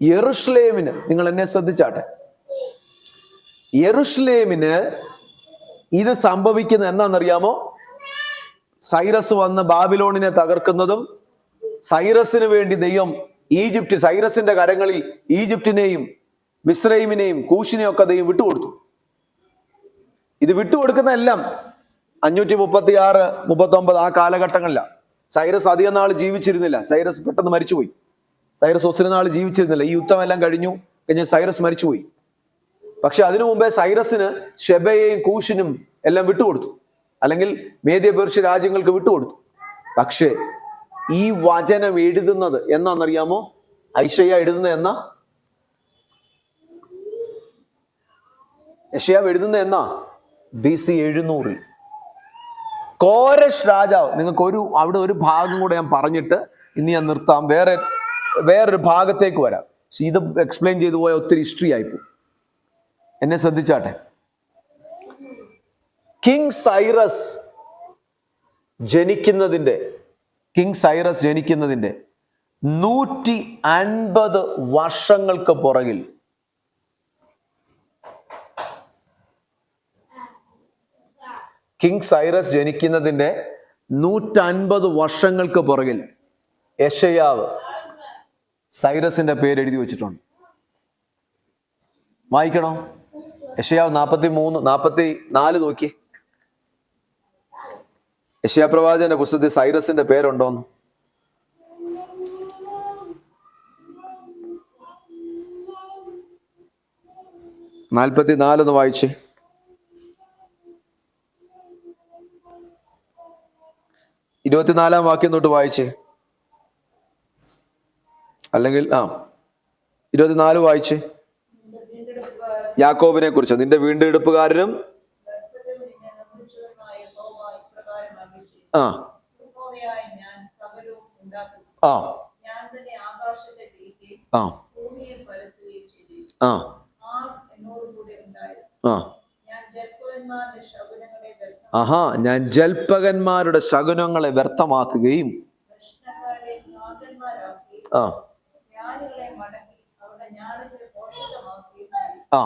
Speaker 1: യെരൂശലേമിന്, നിങ്ങൾ എന്നെ ശ്രദ്ധിച്ചാട്ടെ, യെരൂശലേമിന് ഇത് സംഭവിക്കുന്ന എന്നാന്നറിയാമോ? സൈറസ് വന്ന് ബാബിലോണിനെ തകർക്കുന്നതും, സൈറസിന് വേണ്ടി ദൈവം സൈറസിന്റെ കരങ്ങളിൽ ഈജിപ്തിനെയും മിസ്രൈമിനെയും കൂഷിനെയും ഒക്കെ ദൈവം വിട്ടുകൊടുത്തു. ഇത് വിട്ടുകൊടുക്കുന്ന എല്ലാം 536, 39 ആ കാലഘട്ടങ്ങളിലാണ്. സൈറസ് അധികം നാൾ ജീവിച്ചിരുന്നില്ല. സൈറസ് പെട്ടെന്ന് മരിച്ചുപോയി. സൈറസ് ഒത്തിരി നാൾ ജീവിച്ചിരുന്നില്ല. ഈ യുദ്ധം എല്ലാം കഴിഞ്ഞ് സൈറസ് മരിച്ചുപോയി. പക്ഷെ അതിനു മുമ്പേ സൈറസിന് ശെബയെയും കൂഷിനും എല്ലാം വിട്ടുകൊടുത്തു, അല്ലെങ്കിൽ മേദ്യ പേർഷ്യ രാജ്യങ്ങൾക്ക് വിട്ടുകൊടുത്തു. പക്ഷേ ഈ വചനം എഴുതുന്നത് എന്നാന്നറിയാമോ? യെശയ്യാ എഴുതുന്നത് എന്നാ? യെശയ്യാ എഴുതുന്നത് എന്നാ? BC 700. കോരഷ് രാജാവ്, നിങ്ങൾക്ക് അവിടെ ഒരു ഭാഗം കൂടെ ഞാൻ പറഞ്ഞിട്ട് ഇനി ഞാൻ നിർത്താം, വേറൊരു ഭാഗത്തേക്ക് വരാം. പക്ഷെ ഇത് എക്സ്പ്ലെയിൻ ചെയ്തു പോയ ഒത്തിരി ഹിസ്റ്ററി ആയിപ്പോയി. എന്നെ ശ്രദ്ധിച്ചാട്ടെ. കിങ് സൈറസ് ജനിക്കുന്നതിന്റെ 150 വർഷങ്ങൾക്ക് പുറകിൽ കിങ് സൈറസ് ജനിക്കുന്നതിന്റെ 150 വർഷങ്ങൾക്ക് പുറകിൽ യെശയ്യാവ് സൈറസിന്റെ പേര് എഴുതി വെച്ചിട്ടുണ്ട്. വായിക്കണോ? യെശയ്യാവ് 43-44 നോക്കി. യെശയ്യാ പ്രവാചകന്റെ പുസ്തകത്തിൽ സൈറസിന്റെ പേരുണ്ടോന്ന്? 44 ഒന്ന് വായിച്ചേ. 24 വാക്യം തൊട്ട് വായിച്ചേ. അല്ലെങ്കിൽ 24 വായിച്ചേ. യാക്കോബിനെ കുറിച്ച്, നിന്റെ വീണ്ടെടുപ്പുകാരനും ആ ആ ആ ആ ആ ആഹാ, ഞാൻ ജൽപ്പകന്മാരുടെ ശകുനങ്ങളെ വ്യർത്ഥമാക്കുകയും ആ ആ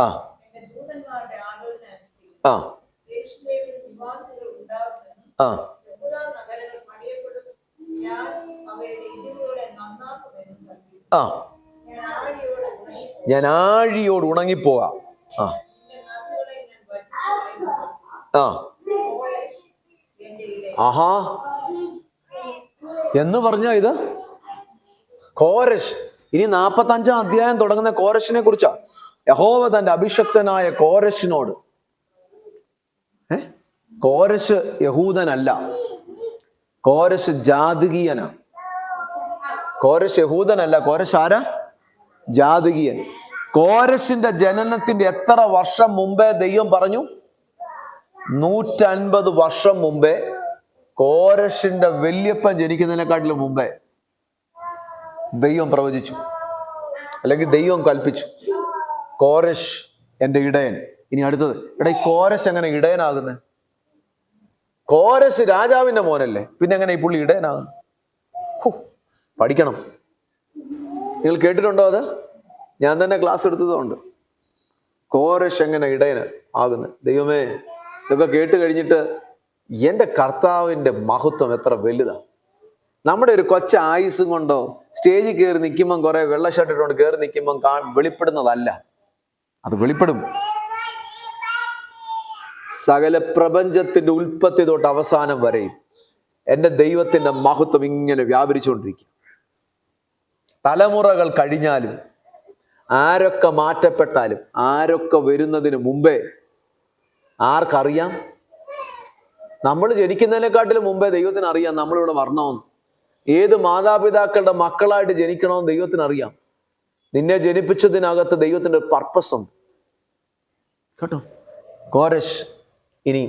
Speaker 1: ആ ആ ആ ആ ഞാൻ ആഴിയോട് ഉണങ്ങിപ്പോകാം. ആ ആ ആഹാ എന്ന് പറഞ്ഞ ഇത് കോരശ്. ഇനി 45 അധ്യായം തുടങ്ങുന്ന കോരശിനെ കുറിച്ചാ. യഹോവ തന്റെ അഭിഷക്തനായ കോരശിനോട്, കോരശ് യഹൂദനല്ല, കോരശ് ജാതികീയനാ. കോരശ് യഹൂദനല്ല, കോരശ് ആരാ? ജാതികീയൻ. കോരശിന്റെ ജനനത്തിന്റെ എത്ര വർഷം മുമ്പേ ദൈവം പറഞ്ഞു? 150 വർഷം മുമ്പേ. കോരശിന്റെ വല്യപ്പൻ ജനിക്കുന്നതിനെക്കാട്ടിലും മുമ്പേ ദൈവം പ്രവചിച്ചു, അല്ലെങ്കിൽ ദൈവം കൽപ്പിച്ചു, കോരശ് എന്റെ ഇടയൻ. ഇനി അടുത്തത്, ഈ കോരശ് എങ്ങനെ ഇടയനാകുന്നത്? കോരശ് രാജാവിന്റെ മോനല്ലേ, പിന്നെ എങ്ങനെ ഈ പുള്ളി ഇടയനാകുന്നത്? പഠിക്കണം. നിങ്ങൾ കേട്ടിട്ടുണ്ടോ അത്? ഞാൻ തന്നെ ക്ലാസ് എടുത്തതുകൊണ്ട്. കോരശ് എങ്ങനെ ഇടയന് ആകുന്നത്? ദൈവമേ, ഇതൊക്കെ കേട്ട് കഴിഞ്ഞിട്ട് എൻ്റെ കർത്താവിൻ്റെ മഹത്വം എത്ര വലുതാ. നമ്മുടെ ഒരു കൊച്ച ആയുസ്സും കൊണ്ടോ സ്റ്റേജിൽ കയറി നിൽക്കുമ്പം കുറെ വെള്ള ഷർട്ട് ഇട്ടുകൊണ്ട് കയറി നിൽക്കുമ്പം വെളിപ്പെടുന്നതല്ല. അത് വെളിപ്പെടും. സകല പ്രപഞ്ചത്തിന്റെ ഉൽപ്പത്തി തൊട്ട് അവസാനം വരെയും എൻ്റെ ദൈവത്തിന്റെ മഹത്വം ഇങ്ങനെ വ്യാപരിച്ചുകൊണ്ടിരിക്കും. തലമുറകൾ കഴിഞ്ഞാലും, ആരൊക്കെ മാറ്റപ്പെട്ടാലും, ആരൊക്കെ വരുന്നതിന് മുമ്പേ ആർക്കറിയാം? നമ്മൾ ജനിക്കുന്നതിനെക്കാട്ടിലും മുമ്പേ ദൈവത്തിന് അറിയാം നമ്മളിവിടെ വരണമെന്ന്. ഏത് മാതാപിതാക്കളുടെ മക്കളായിട്ട് ജനിക്കണമെന്ന് ദൈവത്തിന് അറിയാം. നിന്നെ ജനിപ്പിച്ചതിനകത്ത് ദൈവത്തിന്റെ ഒരു പർപ്പസ് ഉണ്ട് കേട്ടോ. കോരശ്, ഇനി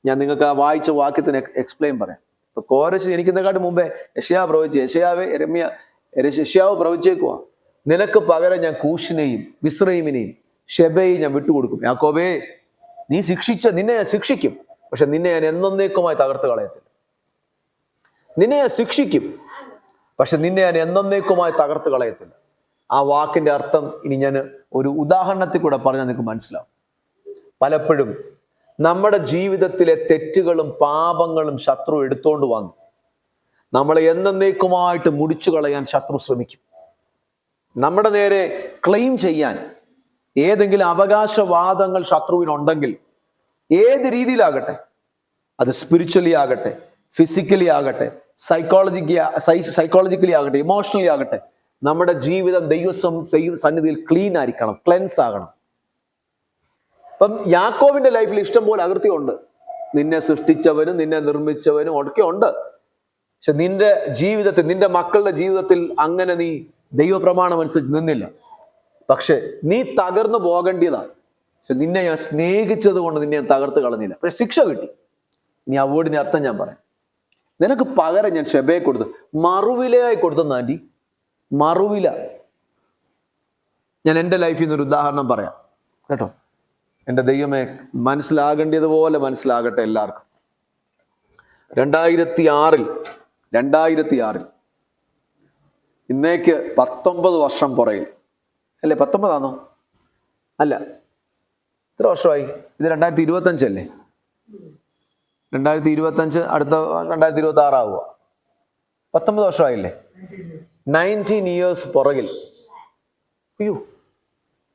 Speaker 1: ഞാൻ നിങ്ങൾക്ക് ആ വായിച്ച വാക്യത്തിന് എക്സ്പ്ലെയിൻ പറയാം. ഇപ്പൊ കോരശ് ജനിക്കുന്നതിനെക്കാട്ടും മുമ്പേ യെശയ്യാവ് പ്രവചിച്ചു. യെശയ്യാവ് പ്രവചിച്ചേക്കുവാ, നിനക്ക് പകരം ഞാൻ കൂശിനെയും മിസ്രയീമിനെയും ശെബയെയും ഞാൻ വിട്ടുകൊടുക്കും. യാക്കോബേ, നിന്നെ ഞാൻ ശിക്ഷിക്കും, പക്ഷെ നിന്നെ ഞാൻ എന്നേക്കുമായി തകർത്ത് കളയത്തില്ല. നിന്നെ ഞാൻ ശിക്ഷിക്കും, പക്ഷെ നിന്നെ ഞാൻ എന്നേക്കുമായി തകർത്ത് കളയത്തില്ല. ആ വാക്കിന്റെ അർത്ഥം ഇനി ഞാൻ ഒരു ഉദാഹരണത്തിൽ കൂടെ പറഞ്ഞാൽ നിങ്ങൾക്ക് മനസ്സിലാവും. പലപ്പോഴും നമ്മുടെ ജീവിതത്തിലെ തെറ്റുകളും പാപങ്ങളും ശത്രു എടുത്തോണ്ട് വന്നു നമ്മളെ എന്നേക്കുമായിട്ട് മുടിച്ചു കളയാൻ ശത്രു ശ്രമിക്കും. നമ്മുടെ നേരെ ക്ലെയിം ചെയ്യാൻ ഏതെങ്കിലും അവകാശവാദങ്ങൾ ശത്രുവിനുണ്ടെങ്കിൽ, ഏത് രീതിയിലാകട്ടെ, അത് സ്പിരിച്വലി ആകട്ടെ, ഫിസിക്കലി ആകട്ടെ, സൈക്കോളജിക്കലി ആകട്ടെ, ഇമോഷണലി ആകട്ടെ, നമ്മുടെ ജീവിതം ദൈവ സന്നിധിയിൽ ക്ലീൻ ആയിരിക്കണം, ക്ലെൻസ് ആകണം. ഇപ്പം യാക്കോബിന്റെ ലൈഫിൽ ഇഷ്ടം പോലെ അകൃത്യമുണ്ട്. നിന്നെ സൃഷ്ടിച്ചവനും നിന്നെ നിർമ്മിച്ചവനും ഒക്കെ ഉണ്ട്. പക്ഷെ നിന്റെ ജീവിതത്തിൽ, നിന്റെ മക്കളുടെ ജീവിതത്തിൽ അങ്ങനെ നീ ദൈവപ്രമാണം അനുസരിച്ച് നിന്നില്ല. പക്ഷെ നീ തകർന്നു പോകേണ്ടതാണ്. പക്ഷെ നിന്നെ ഞാൻ സ്നേഹിച്ചത് കൊണ്ട് നിന്നെ ഞാൻ തകർത്ത് കളഞ്ഞില്ല, പക്ഷെ ശിക്ഷ കിട്ടി. ഇനി ആ വേർഡിന്റെ അർത്ഥം ഞാൻ പറയാം. നിനക്ക് പകരം ഞാൻ ശെബയെ കൊടുത്തു, മറുവിലയായി കൊടുത്തെന്ന്. ആൻറ്റി, മറുവില. ഞാൻ എൻ്റെ ലൈഫിൽ നിന്നൊരു ഉദാഹരണം പറയാം കേട്ടോ. എൻ്റെ ദൈവമേ, മനസ്സിലാകേണ്ടതുപോലെ മനസ്സിലാകട്ടെ എല്ലാവർക്കും. 2006 ഇന്നേക്ക് 19 വർഷം പുറകിൽ, അല്ലേ? 19 ആണോ? അല്ല, എത്ര വർഷമായി? ഇത് 2025 അല്ലേ? 2025, അടുത്ത 2026 ആവുക. 19 വർഷമായില്ലേ? 19 years പുറകിൽ. അയ്യോ,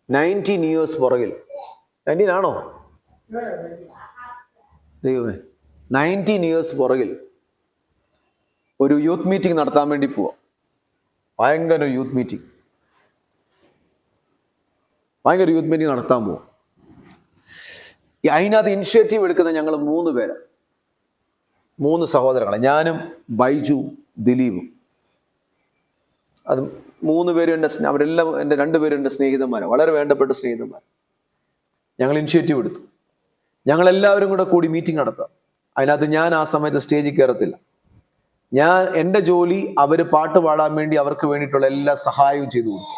Speaker 1: 19 years പുറകിൽ. 19 ആണോ? ദൈവമേ, 19 years പുറകിൽ ഒരു യൂത്ത് മീറ്റിംഗ് നടത്താൻ വേണ്ടി പോവാം. ഭയങ്കര യൂത്ത് മീറ്റിംഗ്. ഭയങ്കര യൂത്ത് മീറ്റിംഗ് നടത്താൻ പോകും. അതിനകത്ത് ഇനിഷ്യേറ്റീവ് എടുക്കുന്ന ഞങ്ങൾ 3 പേര്, 3 സഹോദരങ്ങളെ, ഞാനും ബൈജു ദിലീപും. അത് 3 പേരും അവരെല്ലാം എൻ്റെ 2 പേരും എൻ്റെ സ്നേഹിതന്മാരാണ്, വളരെ വേണ്ടപ്പെട്ട സ്നേഹിതന്മാർ. ഞങ്ങൾ ഇനിഷ്യേറ്റീവ് എടുത്തു. ഞങ്ങളെല്ലാവരും കൂടി മീറ്റിംഗ് നടത്താം. അതിനകത്ത് ഞാൻ ആ സമയത്ത് സ്റ്റേജിൽ കയറത്തില്ല. എൻ്റെ ജോലി അവർ പാട്ട് പാടാൻ വേണ്ടി അവർക്ക് വേണ്ടിയിട്ടുള്ള എല്ലാ സഹായവും ചെയ്തു കൊടുക്കും.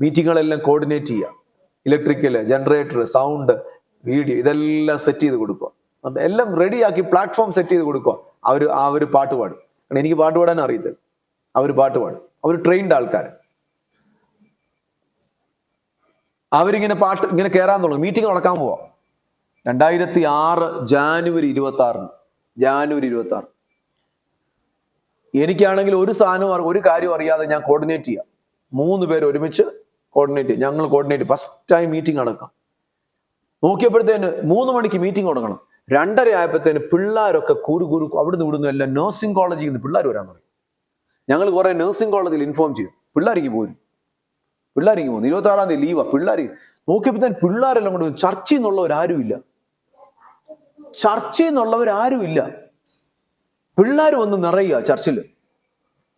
Speaker 1: മീറ്റിങ്ങുകളെല്ലാം കോർഡിനേറ്റ് ചെയ്യുക, ഇലക്ട്രിക്കൽ, ജനറേറ്റർ, സൗണ്ട്, വീഡിയോ ഇതെല്ലാം സെറ്റ് ചെയ്ത് കൊടുക്കുക. എല്ലാം റെഡിയാക്കി പ്ലാറ്റ്ഫോം സെറ്റ് ചെയ്ത് കൊടുക്കുക. അവർ പാട്ട് പാടും. കാരണം എനിക്ക് പാട്ട് പാടാൻ അറിയത്തില്ല, അവർ പാട്ട് പാടും. അവർ ട്രെയിൻഡ് ആൾക്കാർ. അവരിങ്ങനെ ഇങ്ങനെ കയറാൻ തുടങ്ങും. മീറ്റിംഗ് നടക്കാൻ പോവാം. 2006 ജാനുവരി 26 എനിക്കാണെങ്കിൽ ഒരു കാര്യം അറിയാതെ ഞാൻ കോർഡിനേറ്റ് ചെയ്യാം. 3 പേര് ഒരുമിച്ച് കോർഡിനേറ്റ് ചെയ്യും. ഞങ്ങൾ കോർഡിനേറ്റ് ഫസ്റ്റ് ടൈം മീറ്റിംഗ് നടക്കാം. നോക്കിയപ്പോഴത്തേന് 3 മണിക്ക് മീറ്റിംഗ് തുടങ്ങണം. 2:30 ആയപ്പോഴത്തേന് പിള്ളേരൊക്കെ അവിടുന്ന് ഇവിടുന്ന് എല്ലാം നഴ്സിംഗ് കോളേജിൽ നിന്ന് പിള്ളേർ വരാൻ തുടങ്ങി. ഞങ്ങൾ കുറെ നഴ്സിംഗ് കോളേജിൽ ഇൻഫോം ചെയ്തു. പിള്ളേർക്ക് പോകുന്നു. 26-ാം തീയതി ലീവാ. പിള്ളേർ നോക്കിയപ്പോഴത്തേന് പിള്ളേരെല്ലാം കൊണ്ട് ചർച്ചിൽ നിന്നുള്ളവരാരുമില്ല. പിള്ളേർ വന്ന് നിറയുക ചർച്ചിൽ.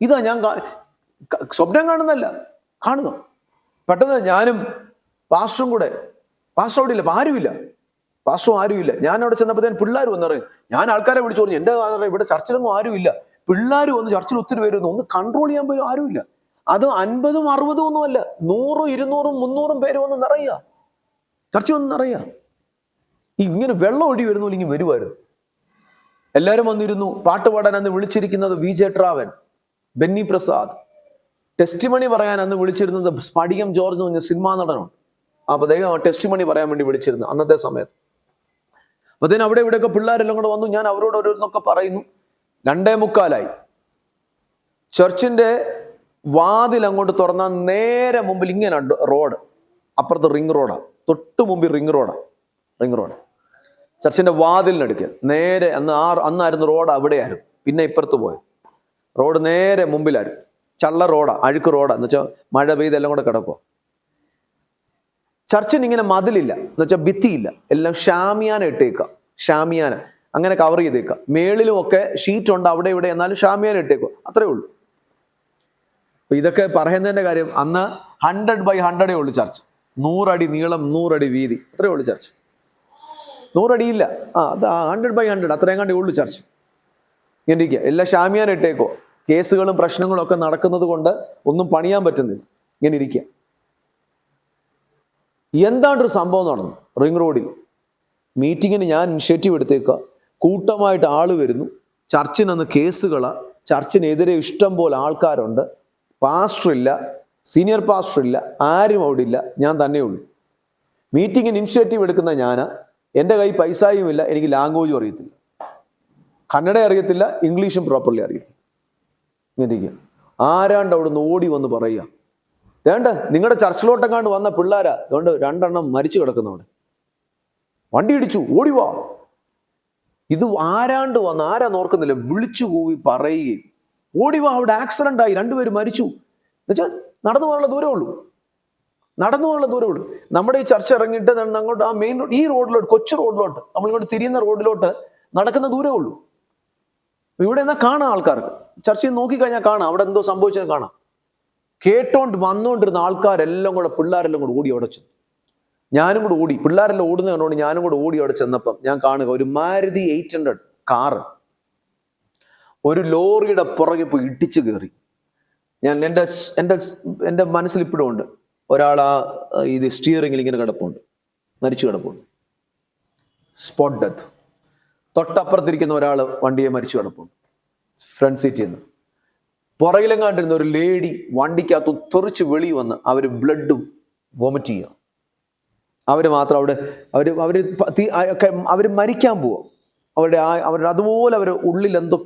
Speaker 1: ഇതാ ഞാൻ സ്വപ്നം കാണുക. പെട്ടെന്ന് ഞാനും പാസ്റ്ററും കൂടെ, പാസ്റ്റർ അവിടെ ഇല്ല, ആരുമില്ല. ഞാൻ അവിടെ ചെന്നപ്പോഴത്തേന് പിള്ളേർ വന്ന് പറയും. ഞാൻ ആൾക്കാരെ വിളിച്ചു പറഞ്ഞു, എൻ്റെ ഇവിടെ ചർച്ചിലൊന്നും ആരുമില്ല. പിള്ളേർ വന്ന് ചർച്ചിൽ ഒത്തിരി പേര് വന്നു. ഒന്ന് കൺട്രോൾ ചെയ്യാൻ പോലും ആരുമില്ല. അത് 50-ഉം 60-ഉം ഒന്നുമല്ല, 100-ഉം 200-ഉം 300-ഉം പേര് വന്ന് നിറയുക. ചർച്ച വന്ന് നിറയുക. ഇങ്ങനെ വെള്ളം ഒഴി വരുന്നു ഇങ്ങനെ വരുമായിരുന്നു. എല്ലാവരും വന്നിരുന്നു. പാട്ട് പാടാൻ അന്ന് വിളിച്ചിരിക്കുന്നത് വിജെ ട്രാവൻ, ബെന്നി പ്രസാദ്. ടെസ്റ്റിമണി പറയാൻ അന്ന് വിളിച്ചിരുന്നത് സ്പടികം ജോർജ് എന്ന് പറഞ്ഞ സിനിമാ നടനുണ്ട്. അപ്പൊ അദ്ദേഹം ടെസ്റ്റിമണി പറയാൻ വേണ്ടി വിളിച്ചിരുന്നു അന്നത്തെ സമയത്ത്. അപ്പൊ അതിന് അവിടെ ഇവിടെയൊക്കെ പിള്ളേരെല്ലാം കൂടെ വന്നു. ഞാൻ അവരോട് ഓരോന്നൊക്കെ പറയുന്നു. 2:45 ചർച്ചിന്റെ വാതിൽ അങ്ങോട്ട് തുറന്നാൽ നേരെ മുമ്പിൽ ഇങ്ങനെ റോഡ്, അപ്പുറത്ത് റിംഗ് റോഡാണ്, തൊട്ട് മുമ്പിൽ റിംഗ് റോഡ്. ചർച്ചിന്റെ വാതിലിനടുക്കൽ നേരെ അന്നായിരുന്നു റോഡ് അവിടെയായിരുന്നു. പിന്നെ ഇപ്പുറത്ത് പോയത് റോഡ് നേരെ മുമ്പിലായിരുന്നു. ചള്ള റോഡാ, അഴുക്ക് റോഡാ. എന്ന് വെച്ചാൽ മഴ പെയ്ത് എല്ലാം കൂടെ കിടക്കുക. ചർച്ചിന് ഇങ്ങനെ മതിലില്ല, എന്ന് വെച്ചാൽ ഭിത്തിയില്ല, എല്ലാം ഷാമിയാന ഇട്ടേക്കുക. ഷാമിയാന അങ്ങനെ കവർ ചെയ്തേക്കുക. മേളിലും ഒക്കെ ഷീറ്റ് ഉണ്ട് അവിടെ ഇവിടെ, എന്നാലും ഷാമിയാന ഇട്ടേക്കുക. അത്രേ ഉള്ളൂ. അപ്പൊ ഇതൊക്കെ പറയുന്നതിന്റെ കാര്യം, അന്ന് 100x100 ഉള്ളു ചർച്ച്. 100 അടി നീളം, 100 അടി വീതി, അത്രേ ഉള്ളു ചർച്ച്. 100 അടിയില്ല. അത് 100x100 അത്രയും കണ്ടേ ഉള്ളു ചർച്ച്. ഇങ്ങനെ ഇരിക്കുക. എല്ലാം ഷാമിയാൻ ഇട്ടേക്കോ. കേസുകളും പ്രശ്നങ്ങളും ഒക്കെ നടക്കുന്നത് കൊണ്ട് ഒന്നും പണിയാൻ പറ്റുന്നില്ല. ഇങ്ങനെ ഇരിക്കുക. എന്താണ്ടൊരു സംഭവം നടന്നു റിംഗ് റോഡിൽ. മീറ്റിങ്ങിന് ഞാൻ ഇനിഷ്യേറ്റീവ് എടുത്തേക്കുക. കൂട്ടമായിട്ട് ആള് വരുന്നു. ചർച്ചിനന്ന് കേസുകളാ. ചർച്ചിനെതിരെ ഇഷ്ടം പോലെ ആൾക്കാരുണ്ട്. പാസ്റ്റർ ഇല്ല, സീനിയർ പാസ്റ്റർ ഇല്ല, ആരും അവിടെ ഇല്ല, ഞാൻ തന്നെ ഉള്ളൂ. മീറ്റിങ്ങിന് ഇനിഷ്യേറ്റീവ് എടുക്കുന്ന ഞാനാ. എൻ്റെ കൈ പൈസയും ഇല്ല, എനിക്ക് ലാംഗ്വേജും അറിയത്തില്ല, കന്നഡ അറിയത്തില്ല, ഇംഗ്ലീഷും പ്രോപ്പർലി അറിയത്തില്ല. ഇങ്ങനെ ആരാണ്ട് അവിടുന്ന് ഓടി വന്ന് പറയുക, വേണ്ട നിങ്ങളുടെ ചർച്ചിലോട്ടെങ്ങാണ്ട് വന്ന പിള്ളേരാ, അതുകൊണ്ട് 2 എണ്ണം മരിച്ചു കിടക്കുന്നവിടെ, വണ്ടി ഇടിച്ചു, ഓടിവാ. ഇത് ആരാണ്ട് വന്ന്, ആരാന്ന് ഓർക്കുന്നില്ല, വിളിച്ചു കൂവി പറയുകയും, ഓടിവാ അവിടെ ആക്സിഡന്റ് ആയി, 2 പേര് മരിച്ചു. എന്നുവെച്ചാൽ നടന്നു പോകാനുള്ള ദൂരമേ ഉള്ളൂ. നമ്മുടെ ഈ ചർച്ച ഇറങ്ങിയിട്ട് അങ്ങോട്ട് ആ മെയിൻ റോഡ്, ഈ റോഡിലോട്ട്, കൊച്ചു റോഡിലോട്ട്, നമ്മളിങ്ങോട്ട് തിരിയുന്ന റോഡിലോട്ട് നടക്കുന്ന ദൂരമേ ഉള്ളൂ. ഇവിടെ എന്നാൽ കാണാം, ആൾക്കാർക്ക് ചർച്ചയിൽ നോക്കിക്കഴിഞ്ഞാൽ കാണാം അവിടെ എന്തോ സംഭവിച്ചത് കാണാം. വന്നുകൊണ്ടിരുന്ന ആൾക്കാരെല്ലാം കൂടെ, പിള്ളേരെല്ലാം കൂടെ ഓടി അവിടെ ചെന്നു. ഞാനും കൂടെ ഓടി, പിള്ളേരെല്ലാം ഓടുന്ന കണ്ടോണ്ട് ഞാനും കൂടെ ഓടി അവിടെ ചെന്നപ്പം ഞാൻ കാണുക ഒരു മാരുതി 800 കാറ് ഒരു ലോറിയുടെ പുറകെ പോയി ഇടിച്ചു കയറി. ഞാൻ എൻ്റെ മനസ്സിൽ ഇപ്പോഴും ഉണ്ട്, ഒരാൾ ഇത് സ്റ്റിയറിംഗിൽ ഇങ്ങനെ കിടപ്പുണ്ട്, മരിച്ചു കിടപ്പുണ്ട്, സ്പോട്ട് ഡെത്ത്. തൊട്ടപ്പുറത്തിരിക്കുന്ന ഒരാൾ വണ്ടിയെ മരിച്ചു കിടപ്പുണ്ട്, ഫ്രണ്ട് സീറ്റിൽ നിന്ന്. പുറകിലെങ്ങാണ്ടിരുന്ന ഒരു ലേഡി വണ്ടിക്കകത്ത് തെറിച്ച് വെളി വന്ന് അവർ ബ്ലഡ് വോമിറ്റ് ചെയ്യുക. അവർ മാത്രം അവിടെ അവർ മരിക്കാൻ പോവുക. അവരുടെ അതുപോലെ അവർ ഉള്ളിൽ എന്തോ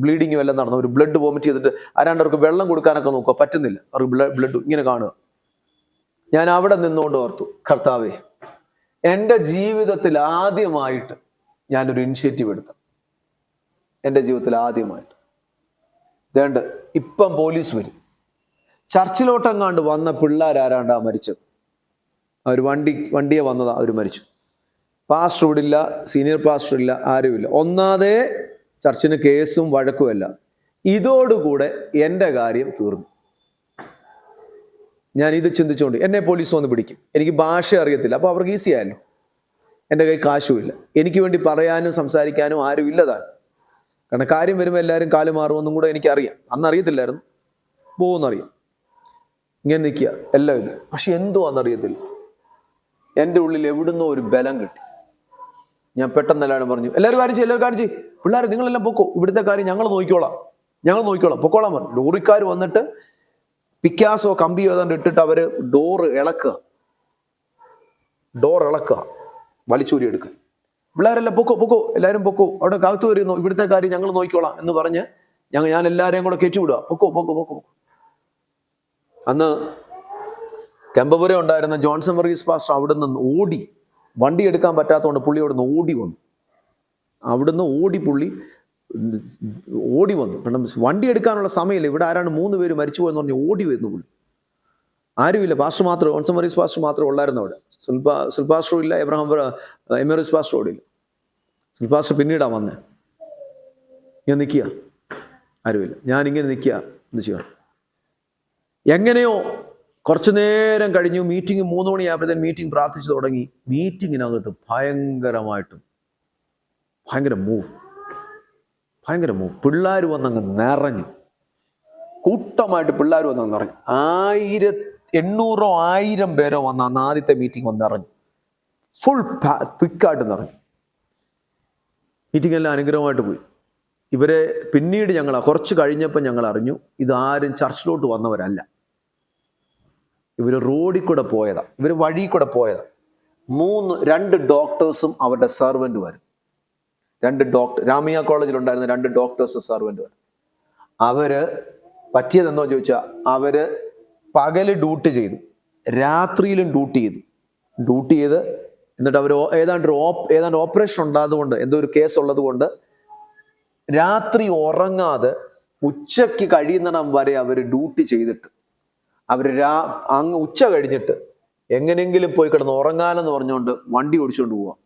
Speaker 1: ബ്ലീഡിങ്ങും എല്ലാം നടന്നു. അവർ ബ്ലഡ് വോമിറ്റ് ചെയ്തിട്ട് ആരാണ്ടവർക്ക് വെള്ളം കൊടുക്കാനൊക്കെ നോക്കുക, പറ്റുന്നില്ല, അവർക്ക് ബ്ലഡ് ഇങ്ങനെ കാണുക. ഞാൻ അവിടെ നിന്നുകൊണ്ട് ഓർത്തു, കർത്താവേ, എൻ്റെ ജീവിതത്തിൽ ആദ്യമായിട്ട് ഞാനൊരു ഇനിഷ്യേറ്റീവ് എടുത്ത, എൻ്റെ ജീവിതത്തിൽ ആദ്യമായിട്ട്. ഇപ്പം പോലീസ് വരും, ചർച്ചിലോട്ടെങ്ങാണ്ട് വന്ന പിള്ളേരാരാണ്ടാ മരിച്ചത്. അവർ വണ്ടിയെ വന്നതാ, അവർ മരിച്ചു. പാസ്റ്റർ ഇവിടെ ഇല്ല, സീനിയർ പാസ്റ്റർ ഇല്ല, ആരുമില്ല. ഒന്നാതെ ചർച്ചിന് കേസും വഴക്കുമല്ല. ഇതോടുകൂടെ എൻ്റെ കാര്യം തീർന്നു. ഞാൻ ഇത് ചിന്തിച്ചുകൊണ്ട് എന്നെ പോലീസ് വന്ന് പിടിക്കും, എനിക്ക് ഭാഷ അറിയത്തില്ല, അപ്പോൾ അവർക്ക് ഈസി ആയല്ലോ. എൻ്റെ കയ്യിൽ കാശുമില്ല, എനിക്ക് വേണ്ടി പറയാനും സംസാരിക്കാനും ആരും ഇല്ലതാണ്. കാരണം കാര്യം വരുമ്പോൾ എല്ലാവരും കാല് മാറുമെന്നും കൂടെ എനിക്കറിയാം. അന്നറിയത്തില്ലായിരുന്നു, പോകുമെന്നറിയാം. ഇങ്ങനെ നിൽക്കുക എല്ലാം ഇത്. പക്ഷെ എന്തോ അന്നറിയത്തില്ല, എൻ്റെ ഉള്ളിൽ എവിടുന്നോ ഒരു ബലം കിട്ടി. ഞാൻ പെട്ടെന്ന് എല്ലാവരും പറഞ്ഞു, എല്ലാവരും കാര്യം ചെയ്യും, പിള്ളേർ നിങ്ങളെല്ലാം പൊക്കോ, ഇവിടുത്തെ കാര്യം ഞങ്ങൾ നോക്കിക്കോളാം, പൊക്കോളാൻ പറഞ്ഞു. ലോറിക്കാർ വന്നിട്ട് പിക്കാസോ കമ്പിയോ ഏതാണ്ട് ഇട്ടിട്ട് അവർ ഡോർ ഇളക്കുക, വലിച്ചൂരി എടുക്കുക. പിള്ളേരെല്ലാം പൊക്കോ, എല്ലാവരും പൊക്കോ, അവിടെ കാത്തു വരുന്നു, ഇവിടുത്തെ കാര്യം ഞങ്ങൾ നോക്കിക്കോളാം എന്ന് പറഞ്ഞ് ഞാൻ എല്ലാവരെയും കൂടെ കയറ്റിവിടുക. പൊക്കോ. അന്ന് കെമ്പപുരം ഉണ്ടായിരുന്ന ജോൺസൺ വർഗീസ് പാസ്റ്റർ അവിടെ നിന്ന് ഓടി, വണ്ടി എടുക്കാൻ പറ്റാത്തതുകൊണ്ട് പുള്ളി അവിടെ നിന്ന് ഓടി വന്നു. കാരണം വണ്ടി എടുക്കാനുള്ള സമയമില്ല, ഇവിടെ ആരാണ് 3 പേര് മരിച്ചു പോയെന്ന് പറഞ്ഞ് ഓടി വരുന്നു പുള്ളി. ആരുമില്ല, പാസ്റ്റർ മാത്രം, ജോൺസൺ വർഗീസ് പാസ്റ്റർ മാത്രം ഉള്ളായിരുന്നു അവിടെ. സുൽപാസ്റ്ററും ഇല്ല, എമേറിസ് പാസ്റ്റർ അവിടെ ഇല്ല. സുൽപാസ്റ്റർ പിന്നീടാ വന്നേ. ഞാൻ നിൽക്കുക, ആരുമില്ല, ഞാനിങ്ങനെ നിൽക്കുക, എന്ത് ചെയ്യണം. എങ്ങനെയോ കുറച്ചു നേരം കഴിഞ്ഞു. മീറ്റിംഗ് 3 മണിയായപ്പോഴത്തേന് മീറ്റിംഗ് പ്രാർത്ഥിച്ചു തുടങ്ങി. മീറ്റിങ്ങിനകത്ത് ഭയങ്കര മൂവ്. പിള്ളേർ വന്നങ്ങ് നിറഞ്ഞു, കൂട്ടമായിട്ട് പിള്ളേർ വന്നങ്ങ് നിറഞ്ഞു. 800-1000 പേരോ വന്ന അന്ന് ആദ്യത്തെ മീറ്റിംഗ് വന്ന് നിറഞ്ഞു, ഫുൾ തിക്കായിട്ട് നിറഞ്ഞു. മീറ്റിംഗ് എല്ലാം അനുഗ്രഹമായിട്ട് പോയി. ഇവരെ പിന്നീട് കുറച്ച് കഴിഞ്ഞപ്പോൾ ഞങ്ങൾ അറിഞ്ഞു, ഇതാരും ചർച്ചിലോട്ട് വന്നവരല്ല, ഇവർ റോഡിൽ കൂടെ പോയതാ, ഇവർ വഴി കൂടെ പോയതാ. 2 ഡോക്ടേഴ്സും അവരുടെ സെർവൻറ്റ് വരും. 2 ഡോക്ടർ, രാമിയ കോളേജിലുണ്ടായിരുന്ന 2 ഡോക്ടേഴ്സ് സെർവൻറ്റ് വരും. അവര് പറ്റിയതെന്നോ ചോദിച്ചാൽ, അവര് പകല് ഡ്യൂട്ടി ചെയ്തു, രാത്രിയിലും ഡ്യൂട്ടി ചെയ്ത് എന്നിട്ട് അവർ ഏതാണ്ട് ഓപ്പറേഷൻ ഉണ്ടായതുകൊണ്ട്, എന്തോ ഒരു കേസ് ഉള്ളത് കൊണ്ട് രാത്രി ഉറങ്ങാതെ ഉച്ചയ്ക്ക് കഴിയുന്നിടം വരെ അവർ ഡ്യൂട്ടി ചെയ്തിട്ട് അവർ അങ്ങ് ഉച്ച കഴിഞ്ഞിട്ട് എങ്ങനെയെങ്കിലും പോയി കിടന്ന് ഉറങ്ങാനെന്ന് പറഞ്ഞുകൊണ്ട് വണ്ടി ഓടിച്ചുകൊണ്ട് പോവാം.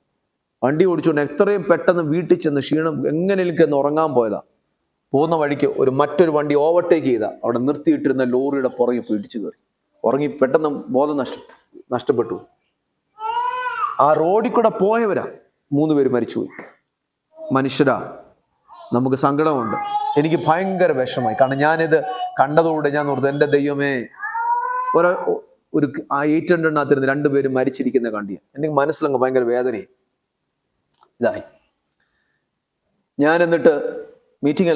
Speaker 1: വണ്ടി ഓടിച്ചുകൊണ്ട് എത്രയും പെട്ടെന്ന് വീട്ടിൽ ചെന്ന് ക്ഷീണം എങ്ങനെയെങ്കിലും കിടന്ന് ഉറങ്ങാൻ പോയതാ. പോകുന്ന വഴിക്ക് മറ്റൊരു വണ്ടി ഓവർടേക്ക് ചെയ്താ അവിടെ നിർത്തിയിട്ടിരുന്ന ലോറിയുടെ പുറകെ പോയി ഇടിച്ചു കയറി. ഉറങ്ങി പെട്ടെന്ന് ബോധം നഷ്ടപ്പെട്ടു. ആ റോഡിൽ കൂടെ പോയവരാ 3 പേര് മരിച്ചുപോയി. മനുഷ്യരാ, നമുക്ക് സങ്കടമുണ്ട്. എനിക്ക് ഭയങ്കര വിഷമായി. കാരണം ഞാനിത് കണ്ടതോടെ ഞാൻ ഓർത്തു, എൻ്റെ ദൈവമേ, ഒരു 800-നകത്തിരുന്ന് 2 പേര് മരിച്ചിരിക്കുന്ന കണ്ടിയ എനിക്ക് മനസ്സിലങ്ങ് ഭയങ്കര വേദനയായി. ഇതായി ഞാൻ. എന്നിട്ട് മീറ്റിംഗ്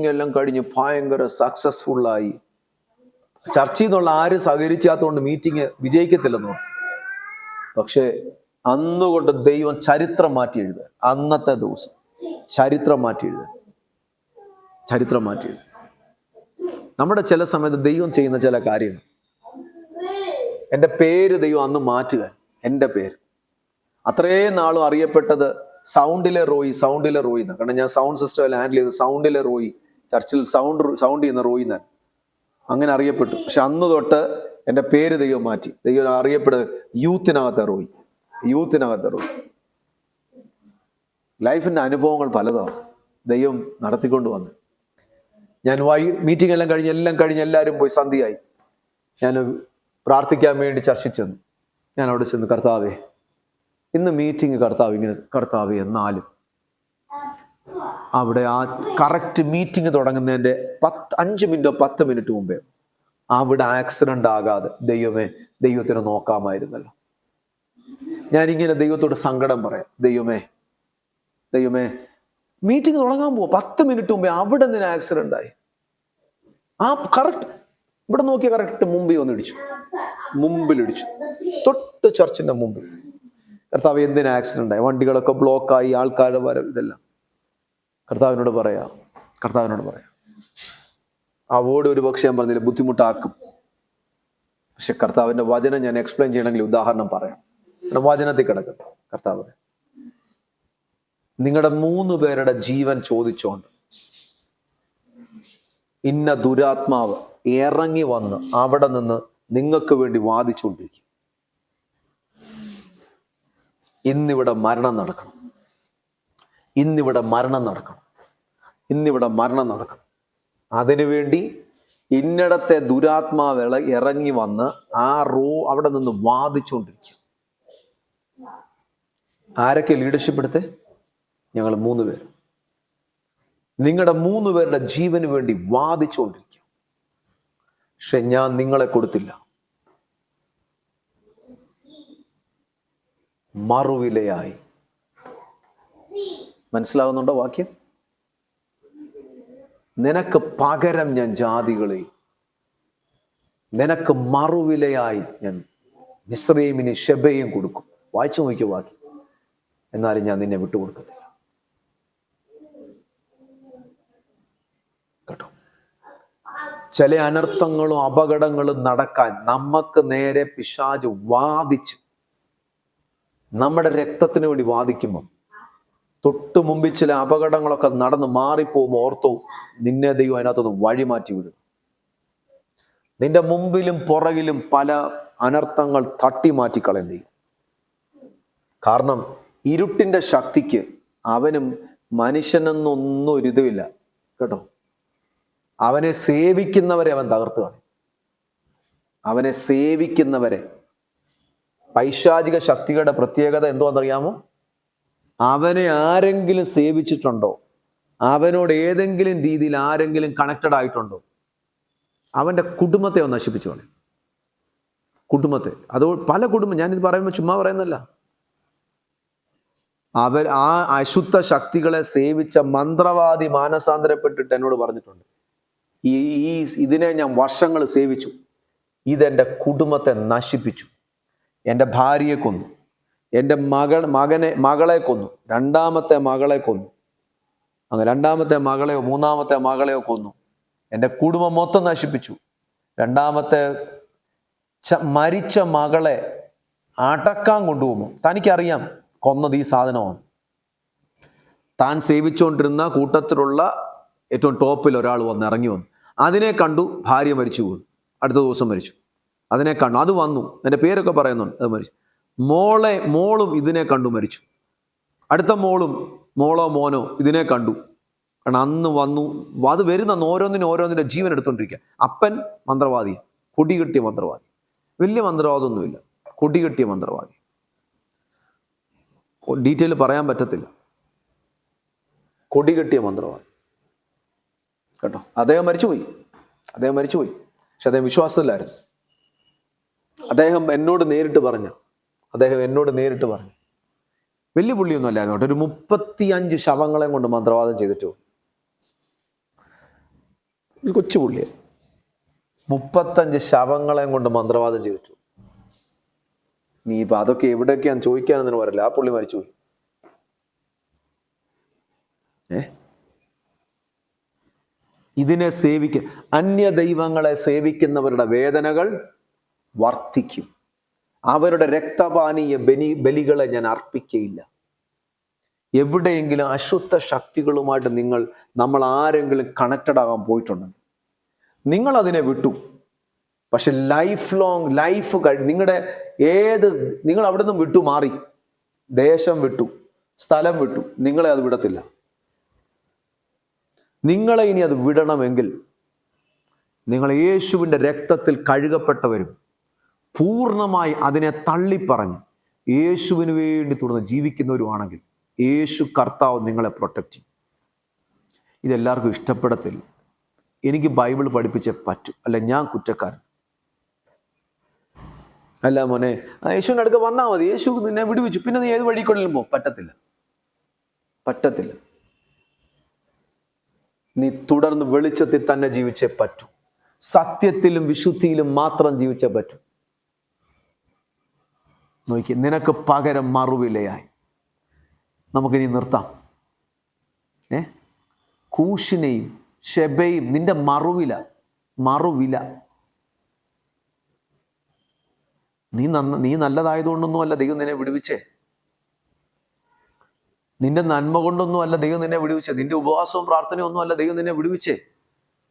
Speaker 1: എല്ലാം കഴിഞ്ഞു ഭയങ്കര സക്സസ്ഫുള്ളായി. ചർച്ചയിൽ നിന്നുള്ള ആരും സഹകരിച്ചാത്തതുകൊണ്ട് മീറ്റിംഗ് വിജയിക്കത്തില്ലെന്ന് ഓർത്തു. പക്ഷെ അന്നുകൊണ്ട് ദൈവം ചരിത്രം മാറ്റി എഴുതുക. അന്നത്തെ ദിവസം ചരിത്രം മാറ്റി എഴുതുക. നമ്മുടെ ചില സമയത്ത് ദൈവം ചെയ്യുന്ന ചില കാര്യങ്ങൾ, എൻ്റെ പേര് ദൈവം അന്ന് മാറ്റുക. എൻ്റെ പേര് അത്രയും നാളും അറിയപ്പെട്ടത് സൗണ്ടിലെ റോയി എന്നാണ്. കാരണം ഞാൻ സൗണ്ട് സിസ്റ്റം എല്ലാം ഹാൻഡിൽ ചെയ്ത് സൗണ്ടിലെ റോയി, ചർച്ചിൽ സൗണ്ട് ചെയ്യുന്ന റോയി എന്നാണ് അങ്ങനെ അറിയപ്പെട്ടു. പക്ഷെ അന്ന് തൊട്ട് എൻ്റെ പേര് ദൈവം മാറ്റി. ദൈവം അറിയപ്പെടുന്നത് യൂത്തിനകത്തെ റോയി. ലൈഫിൻ്റെ അനുഭവങ്ങൾ പലതാണ് ദൈവം നടത്തിക്കൊണ്ട് വന്ന്. ഞാൻ മീറ്റിംഗ് എല്ലാം കഴിഞ്ഞ് എല്ലാവരും പോയി സന്ധ്യയായി. ഞാൻ പ്രാർത്ഥിക്കാൻ വേണ്ടി ചർച്ചിൽ ചെന്നു. ഞാൻ അവിടെ ചെന്ന്, കർത്താവേ, ഇന്ന് മീറ്റിംഗ് കർത്താവേ എന്നാലും അവിടെ ആ കറക്റ്റ് മീറ്റിംഗ് തുടങ്ങുന്നതിൻ്റെ 5 മിനിറ്റോ 10 മിനിറ്റ് മുമ്പേ അവിടെ ആക്സിഡന്റ് ആകാതെ ദൈവത്തിന് നോക്കാമായിരുന്നല്ലോ. ഞാനിങ്ങനെ ദൈവത്തോട് സങ്കടം പറയാം, ദൈവമേ മീറ്റിംഗ് തുടങ്ങാൻ പോവാ, 10 മിനിറ്റ് മുമ്പേ അവിടെ നിന്ന് ആക്സിഡന്റ് ആയി. ആ കറക്റ്റ് ഇവിടെ നോക്കിയ കറക്റ്റ് മുമ്പിലിടിച്ചു, തൊട്ട് ചർച്ചിന്റെ മുമ്പിൽ. കർത്താവ് എന്തിനാ ആക്സിഡന്റ് ആയി? വണ്ടികളൊക്കെ ബ്ലോക്കായി, ആൾക്കാരുടെ വരവ്, ഇതെല്ലാം. കർത്താവിനോട് പറയാം. അവോട് ഒരു പക്ഷേ ഞാൻ പറഞ്ഞില്ല, ബുദ്ധിമുട്ടാക്കും. പക്ഷെ കർത്താവിന്റെ വചനം ഞാൻ എക്സ്പ്ലെയിൻ ചെയ്യണമെങ്കിൽ ഉദാഹരണം പറയാം. വചനത്തിൽ കിടക്കുന്നു. കർത്താവ് നിങ്ങളുടെ 3 പേരുടെ ജീവൻ ചോദിച്ചോണ്ട് ഇന്ന ദുരാത്മാവ് ഇറങ്ങി വന്ന് അവിടെ നിന്ന് നിങ്ങൾക്ക് വേണ്ടി വാദിച്ചുകൊണ്ടിരിക്കും. ഇന്നിവിടെ മരണം നടക്കണം, ഇന്നിവിടെ മരണം നടക്കണം, ഇന്നിവിടെ മരണം നടക്കണം. അതിനുവേണ്ടി ഇന്നിടത്തെ ദുരാത്മാവേള ഇറങ്ങി വന്ന് അവിടെ നിന്ന് വാദിച്ചുകൊണ്ടിരിക്കും. ആരൊക്കെ ലീഡർഷിപ്പ് എടുത്തേ? ഞങ്ങൾ 3 പേര്. നിങ്ങളുടെ 3 പേരുടെ ജീവന് വേണ്ടി വാദിച്ചുകൊണ്ടിരിക്കും. പക്ഷെ ഞാൻ നിങ്ങളെ കൊടുത്തില്ല. മറുവിലയായി. മനസ്സിലാകുന്നുണ്ടോ വാക്യം? നിനക്ക് പകരം ഞാൻ ജാതികളെ, നിനക്ക് മറുവിലയായി ഞാൻ മിസ്രയീമിനെ ശെബയും കൊടുക്കും. വായിച്ചു നോക്കിയോ വാക്യം. എന്നാലും ഞാൻ നിന്നെ വിട്ടുകൊടുക്കത്തില്ല. കേട്ടോ, ചില അനർത്ഥങ്ങളും അപകടങ്ങളും നടക്കാൻ നമുക്ക് നേരെ പിശാച് വാദിച്ച് നമ്മുടെ രക്തത്തിന് വേണ്ടി വാദിക്കുമ്പോൾ തൊട്ടു മുമ്പിൽ ചില അപകടങ്ങളൊക്കെ നടന്ന് മാറിപ്പോകുമ്പോൾ ഓർത്തോ, നിന്നെ ദൈവം അതിനകത്തൊന്ന് വഴിമാറ്റി വിടും. നിന്റെ മുമ്പിലും പുറകിലും പല അനർത്ഥങ്ങൾ തട്ടി മാറ്റിക്കളയും ദൈവം. കാരണം ഇരുട്ടിന്റെ ശക്തിക്ക് അവനും മനുഷ്യനെന്നൊന്നും ഒരു ഇതുമില്ല കേട്ടോ. അവനെ സേവിക്കുന്നവരെ അവൻ തകർത്ത് കളയും. അവനെ സേവിക്കുന്നവരെ. പൈശാചിക ശക്തികളുടെ പ്രത്യേകത എന്തുവാണെന്നറിയാമോ? അവനെ ആരെങ്കിലും സേവിച്ചിട്ടുണ്ടോ, അവനോട് ഏതെങ്കിലും രീതിയിൽ ആരെങ്കിലും കണക്റ്റഡ് ആയിട്ടുണ്ടോ, അവൻ്റെ കുടുംബത്തെ അവൻ നശിപ്പിച്ചു കളയും. കുടുംബത്തെ. അത് പല കുടുംബം, ഞാനിത് പറയുമ്പോൾ ചുമ്മാ പറയുന്നല്ല. ആ അശുദ്ധ ശക്തികളെ സേവിച്ച മന്ത്രവാദി മാനസാന്തരപ്പെട്ടിട്ട് എന്നോട് പറഞ്ഞിട്ടുണ്ട്, ഇതിനെ ഞാൻ വർഷങ്ങൾ സേവിച്ചു, ഇതെൻ്റെ കുടുംബത്തെ നശിപ്പിച്ചു. എൻ്റെ ഭാര്യയെ കൊന്നു, എൻ്റെ മകളെ കൊന്നു, രണ്ടാമത്തെ മകളെ കൊന്നു, അങ്ങ് രണ്ടാമത്തെ മകളെയോ മൂന്നാമത്തെ മകളെയോ കൊന്നു. എൻ്റെ കുടുംബം മൊത്തം നശിപ്പിച്ചു. രണ്ടാമത്തെ മരിച്ച മകളെ അടക്കാൻ കൊണ്ടുപോകുമോ? തനിക്കറിയാം കൊന്നത് ഈ സാധനമാണ്. താൻ സേവിച്ചുകൊണ്ടിരുന്ന കൂട്ടത്തിലുള്ള ഏറ്റവും ടോപ്പിൽ ഒരാൾ ഇറങ്ങി വന്നു. അതിനെ കണ്ടു, ഭാര്യ മരിച്ചു പോകുന്നു. അടുത്ത ദിവസം മരിച്ചു. അതിനെ കണ്ടു, അത് വന്നു, എൻ്റെ പേരൊക്കെ പറയുന്നുണ്ട്, അത് മരിച്ചു. മോളും ഇതിനെ കണ്ടു മരിച്ചു. അടുത്ത മോളോ മോനോ ഇതിനെ കണ്ടു. കാരണം അന്ന് വന്നു, അത് വരുന്ന ഓരോന്നിൻ്റെ ജീവൻ എടുത്തുകൊണ്ടിരിക്കുക. അപ്പൻ മന്ത്രവാദി, കൊടികെട്ടിയ മന്ത്രവാദി. വലിയ മന്ത്രവാദമൊന്നുമില്ല, കൊടികെട്ടിയ മന്ത്രവാദി. ഡീറ്റെയിൽ പറയാൻ പറ്റത്തില്ല. കൊടികെട്ടിയ മന്ത്രവാദി കേട്ടോ. അദ്ദേഹം മരിച്ചുപോയി. പക്ഷെ അദ്ദേഹം വിശ്വാസത്തിലായിരുന്നു. അദ്ദേഹം എന്നോട് നേരിട്ട് പറഞ്ഞു, വലിയ പുള്ളിയൊന്നും അല്ലായിരുന്നു കേട്ടോ. ഒരു 35 ശവങ്ങളെ കൊണ്ട് മന്ത്രവാദം ചെയ്തിട്ടു. കൊച്ചു പുള്ളിയെ 35 ശവങ്ങളെ കൊണ്ട് മന്ത്രവാദം ചെയ്തിട്ടു. നീ ഇപ്പൊ അതൊക്കെ എവിടെയൊക്കെയാന്ന് ചോദിക്കാനെന്നു പറയില്ല. ആ പുള്ളി മരിച്ചുപോയി. ഇതിനെ അന്യ ദൈവങ്ങളെ സേവിക്കുന്നവരുടെ വേദനകൾ വർദ്ധിക്കും. അവരുടെ രക്തപാനീയ ബലികളെ ഞാൻ അർപ്പിക്കയില്ല. എവിടെയെങ്കിലും അശുദ്ധ ശക്തികളുമായിട്ട് നമ്മൾ ആരെങ്കിലും കണക്റ്റഡ് ആകാൻ പോയിട്ടുണ്ടെങ്കിൽ നിങ്ങൾ അതിനെ വിട്ടു. പക്ഷെ ലൈഫ് നിങ്ങൾ അവിടെ നിന്നും വിട്ടു മാറി, ദേശം വിട്ടു, സ്ഥലം വിട്ടു, നിങ്ങളെ അത് വിടത്തില്ല. നിങ്ങളെ ഇനി അത് വിടണമെങ്കിൽ നിങ്ങൾ യേശുവിൻ്റെ രക്തത്തിൽ കഴുകപ്പെട്ടവരും പൂർണ്ണമായി അതിനെ തള്ളിപ്പറഞ്ഞ് യേശുവിന് വേണ്ടി തുടർന്ന് ജീവിക്കുന്നവരുമാണെങ്കിൽ യേശു കർത്താവ് നിങ്ങളെ പ്രൊട്ടക്റ്റ് ചെയ്യും. ഇതെല്ലാവർക്കും ഇഷ്ടപ്പെടത്തില്ല. എനിക്ക് ബൈബിൾ പഠിപ്പിച്ചേ പറ്റൂ, അല്ല ഞാൻ കുറ്റക്കാരൻ അല്ല മോനെ. യേശുവിൻ്റെ അടുക്ക വന്നാൽ മതി, യേശു നിന്നെ വിടുവിച്ചു, പിന്നെ നീ ഏത് വഴിക്കൊള്ളും പോ. പറ്റത്തില്ല. നീ തുടർന്ന് വെളിച്ചത്തിൽ തന്നെ ജീവിച്ചേ പറ്റൂ. സത്യത്തിലും വിശുദ്ധിയിലും മാത്രം ജീവിച്ചേ പറ്റൂ. നോക്കി, നിനക്ക് പകരം മറുവിലയായി. നമുക്കിനി നിർത്താം. കൂഷിനെയും ശെബയും നിന്റെ മറുവില. നീ നല്ലതായതുകൊണ്ടൊന്നും അല്ല ദൈവം നിന്നെ വിടുവിച്ചേ. നിന്റെ നന്മ കൊണ്ടൊന്നും അല്ല ദൈവം നിന്നെ വിടുവിച്ചേ. നിന്റെ ഉപവാസവും പ്രാർത്ഥനയും ഒന്നും അല്ല ദൈവം നിന്നെ വിടുവിച്ചേ.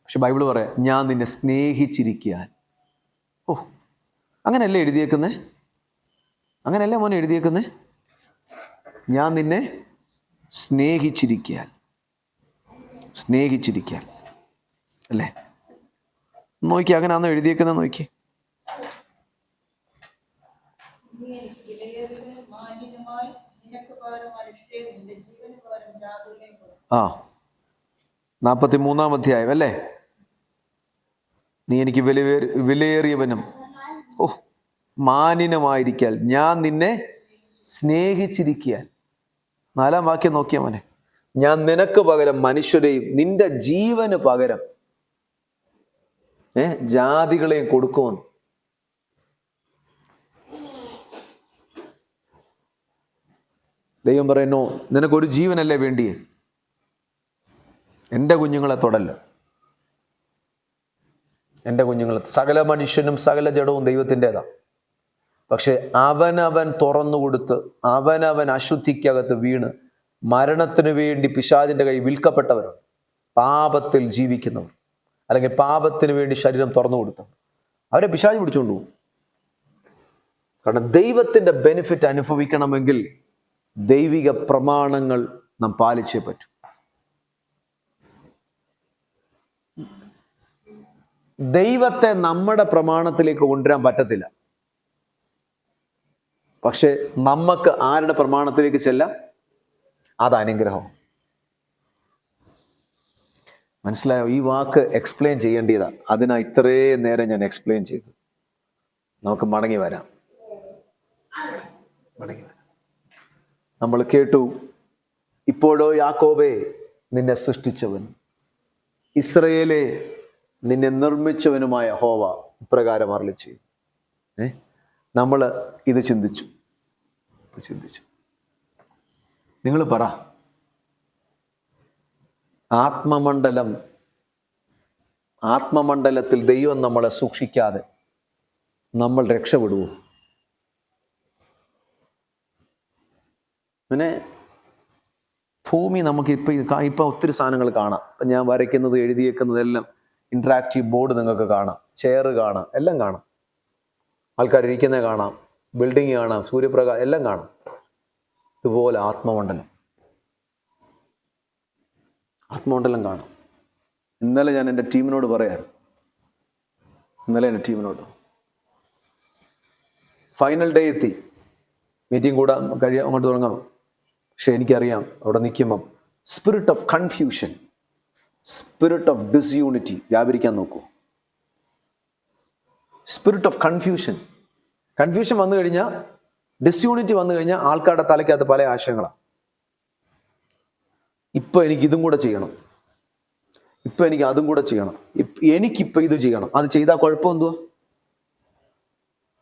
Speaker 1: പക്ഷെ ബൈബിൾ പറയാം, ഞാൻ നിന്നെ സ്നേഹിച്ചിരിക്കാൻ. ഓ, അങ്ങനെയല്ലേ എഴുതിയേക്കുന്നേ? അങ്ങനെയല്ലേ മോനെ എഴുതിയേക്കുന്നേ? ഞാൻ നിന്നെ സ്നേഹിച്ചിരിക്കാൻ. സ്നേഹിച്ചിരിക്കാൻ അല്ലേ? നോക്കി, അങ്ങനെയാണോ എഴുതിയേക്കുന്നത്? നോക്കി. ആ, 43-ാം അധ്യായം അല്ലേ? നീ എനിക്ക് വിലയേറിയവനും മാനിനുമായിരിക്കാൻ ഞാൻ നിന്നെ സ്നേഹിച്ചിരിക്കാൻ. 4-ാം വാക്യം നോക്കിയാ മോനെ. ഞാൻ നിനക്ക് പകരം മനുഷ്യരെയും നിന്റെ ജീവന് പകരം ജാതികളെയും കൊടുക്കുമെന്ന്. ദൈവം പറയുന്നു, നിനക്കൊരു ജീവനല്ലേ വേണ്ടിയേ? എൻ്റെ കുഞ്ഞുങ്ങളെ തൊടല്ല. എൻ്റെ കുഞ്ഞുങ്ങളെ, സകല മനുഷ്യനും സകല ജഡവും ദൈവത്തിൻ്റെതാണ്. പക്ഷെ അവനവൻ തുറന്നു കൊടുത്ത് അവനവൻ അശുദ്ധിക്കകത്ത് വീണ് മരണത്തിന് വേണ്ടി പിശാചിൻ്റെ കൈ വിൽക്കപ്പെട്ടവർ, പാപത്തിൽ ജീവിക്കുന്നവർ, അല്ലെങ്കിൽ പാപത്തിന് വേണ്ടി ശരീരം തുറന്നു കൊടുത്തവർ, അവരെ പിശാച് പിടിച്ചുകൊണ്ട് പോകും. കാരണം ദൈവത്തിൻ്റെ ബെനിഫിറ്റ് അനുഭവിക്കണമെങ്കിൽ ദൈവിക പ്രമാണങ്ങൾ നാം പാലിച്ചേ പറ്റൂ. ദൈവത്തെ നമ്മുടെ പ്രമാണത്തിലേക്ക് കൊണ്ടുവരാൻ പറ്റത്തില്ല. പക്ഷെ നമുക്ക് ആരുടെ പ്രമാണത്തിലേക്ക് ചെല്ലാം? അത് അനുഗ്രഹം. മനസ്സിലായോ? ഈ വാക്ക് എക്സ്പ്ലെയിൻ ചെയ്യേണ്ടതാണ്. അതിനാ ഇത്രയും നേരം ഞാൻ എക്സ്പ്ലെയിൻ ചെയ്തു. നമുക്ക് മടങ്ങി വരാം. നമ്മൾ കേട്ടു, ഇപ്പോഴോ യാക്കോബേ നിന്നെ സൃഷ്ടിച്ചവൻ, ഇസ്രയേലേ നിന്നെ നിർമ്മിച്ചവനുമായ യഹോവ ഇപ്രകാരം അരുളിച്ചെയ്തു. നമ്മൾ ഇത് ചിന്തിച്ചു. നിങ്ങൾ പറ, ആത്മമണ്ഡലത്തിൽ ദൈവം നമ്മളെ സൂക്ഷിക്കാതെ നമ്മൾ രക്ഷപ്പെടുവോ? പിന്നെ ഭൂമി നമുക്ക് ഇപ്പം ഒത്തിരി സാധനങ്ങൾ കാണാം. ഇപ്പം ഞാൻ വരയ്ക്കുന്നത്, എഴുതിയേക്കുന്നതെല്ലാം ഇൻട്രാക്റ്റീവ് ബോർഡ് നിങ്ങൾക്ക് കാണാം, ചെയർ കാണാം, എല്ലാം കാണാം. ആൾക്കാരിരിക്കുന്നത് കാണാം, ബിൽഡിങ് കാണാം, സൂര്യപ്രകാശം എല്ലാം കാണാം. ഇതുപോലെ ആത്മമണ്ഡലം കാണാം. ഇന്നലെ ഞാൻ എൻ്റെ ടീമിനോട് ഫൈനൽ ഡേ എത്തി, മീറ്റിംഗ് കൂടാൻ അങ്ങോട്ട് തുടങ്ങണം. പക്ഷെ എനിക്കറിയാം, അവിടെ നിൽക്കുമ്പം spirit of confusion, spirit of disunity വ്യാപരിക്കാൻ നോക്കൂ. സ്പിരിറ്റ് ഓഫ് കൺഫ്യൂഷൻ വന്നു കഴിഞ്ഞാൽ, ഡിസ്യൂണിറ്റി വന്നു കഴിഞ്ഞാൽ ആൾക്കാരുടെ തലയ്ക്കകത്ത് പല ആശയങ്ങളാണ്. ഇപ്പം എനിക്ക് ഇതും കൂടെ ചെയ്യണം, ഇപ്പം എനിക്ക് അതും കൂടെ ചെയ്യണം, എനിക്കിപ്പോൾ ഇത് ചെയ്യണം. അത് ചെയ്താൽ കുഴപ്പം എന്തുവാ?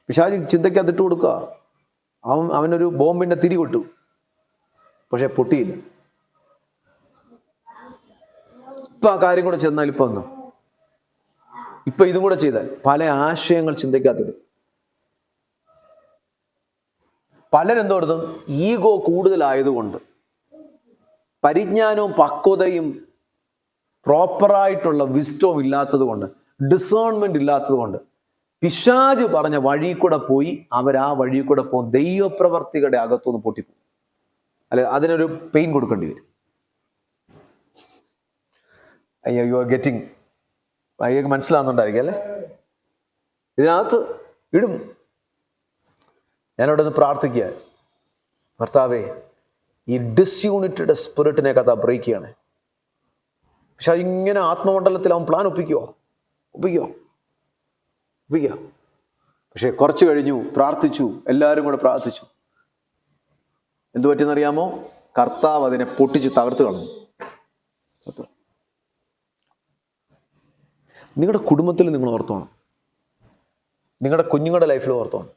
Speaker 1: പിശാചി ചിന്തയ്ക്കകത്തിട്ട് കൊടുക്കുക. അവനൊരു ബോംബിൻ്റെ തിരി കൊട്ടു, പക്ഷെ പൊട്ടിയില്ല. ഇപ്പം ആ കാര്യം കൂടെ ചെന്നാൽ ഇപ്പം ഒന്നും, ഇപ്പം ഇതും കൂടെ ചെയ്താൽ പല ആശയങ്ങൾ ചിന്തയ്ക്കകത്തിടും. പലരെന്തോടത്തും ഈഗോ കൂടുതലായതുകൊണ്ട്, പരിജ്ഞാനവും പക്വതയും പ്രോപ്പറായിട്ടുള്ള വിസ്ഡവും ഇല്ലാത്തത് കൊണ്ട്, ഡിസേൺമെന്റ് ഇല്ലാത്തത് കൊണ്ട് പിശാച് പറഞ്ഞ വഴി കൂടെ പോയി ആ വഴി കൂടെ പോകും. ദൈവപ്രവർത്തികളുടെ അകത്തുനിന്ന് പൊട്ടിപ്പോകും. അല്ലെ, അതിനൊരു പെയിൻ കൊടുക്കേണ്ടി വരും. യു ആർ ഗെറ്റിംഗ്, അയ്യൊക്കെ മനസ്സിലാവുന്നുണ്ടായിരിക്കും അല്ലേ? ഇതിനകത്ത് ഇടും. ഞാനവിടെ നിന്ന് പ്രാർത്ഥിക്കുക, ഭർത്താവേ, ഈ ഡിസ്യൂണിറ്റിയുടെ സ്പിരിറ്റിനെ കഥ ബ്രേക്ക് ചെയ്യണേ. പക്ഷെ ഇങ്ങനെ ആത്മമണ്ഡലത്തിൽ അവൻ പ്ലാൻ ഒപ്പിക്കുക. പക്ഷെ കുറച്ച് കഴിഞ്ഞു, പ്രാർത്ഥിച്ചു, എല്ലാവരും കൂടെ പ്രാർത്ഥിച്ചു. എന്തു പറ്റിയെന്നറിയാമോ? കർത്താവ് അതിനെ പൊട്ടിച്ച് തകർത്ത് കളഞ്ഞു. നിങ്ങളുടെ കുടുംബത്തിൽ നിങ്ങൾ ഓർത്തോണം, നിങ്ങളുടെ കുഞ്ഞുങ്ങളുടെ ലൈഫിൽ ഓർത്തോണം.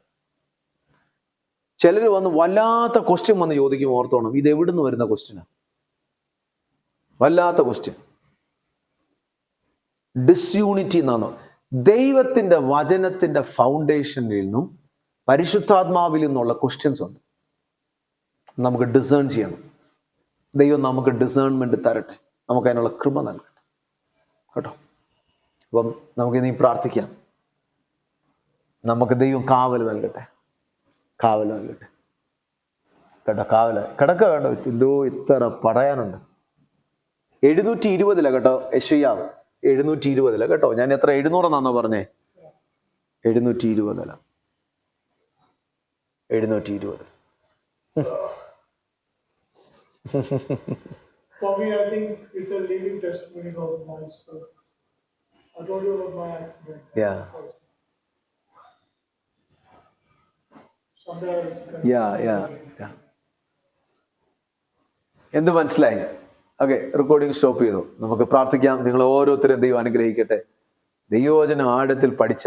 Speaker 1: ചിലർ വന്ന് വല്ലാത്ത ക്വസ്റ്റ്യൻ വന്ന് ചോദിക്കും, ഓർത്തോണം, ഇത് എവിടുന്ന് വരുന്ന ക്വസ്റ്റ്യനാണ്? വല്ലാത്ത ക്വസ്റ്റ്യൻ. ഡിസ്യൂണിറ്റി എന്നാണോ? ദൈവത്തിൻ്റെ വചനത്തിൻ്റെ ഫൗണ്ടേഷനിൽ നിന്നും പരിശുദ്ധാത്മാവിൽ നിന്നുള്ള ക്വസ്റ്റ്യൻസ് ഉണ്ട്. നമുക്ക് ഡിസേൺ ചെയ്യണം. ദൈവം നമുക്ക് ഡിസേൺമെന്റ് തരട്ടെ, നമുക്ക് അതിനുള്ള കൃപ നൽകട്ടെ കേട്ടോ. അപ്പം നമുക്ക് നീ പ്രാർത്ഥിക്കാം. നമുക്ക് ദൈവം കാവൽ നൽകട്ടെ, കാവൽ നൽകട്ടെ കേട്ടോ. കാവൽ കിടക്ക കേട്ടോ. എന്തോ ഇത്ര പറയാനുണ്ട്. 720 കേട്ടോ യെശയ്യാവ്, 720 കേട്ടോ. ഞാൻ എത്ര 700 പറഞ്ഞേ? 720. 720.
Speaker 3: For me, I think it's a living testimony of my service. I told you about my accident.
Speaker 1: Yeah.
Speaker 3: Someday I'll connect.
Speaker 1: Yeah. എന്ത് മനസ്സിലായി? ഓക്കെ, റെക്കോർഡിംഗ് സ്റ്റോപ്പ് ചെയ്തു. നമുക്ക് പ്രാർത്ഥിക്കാം. നിങ്ങൾ ഓരോരുത്തരും ദൈവം അനുഗ്രഹിക്കട്ടെ. ദൈവവചനം ആഴത്തിൽ പഠിച്ച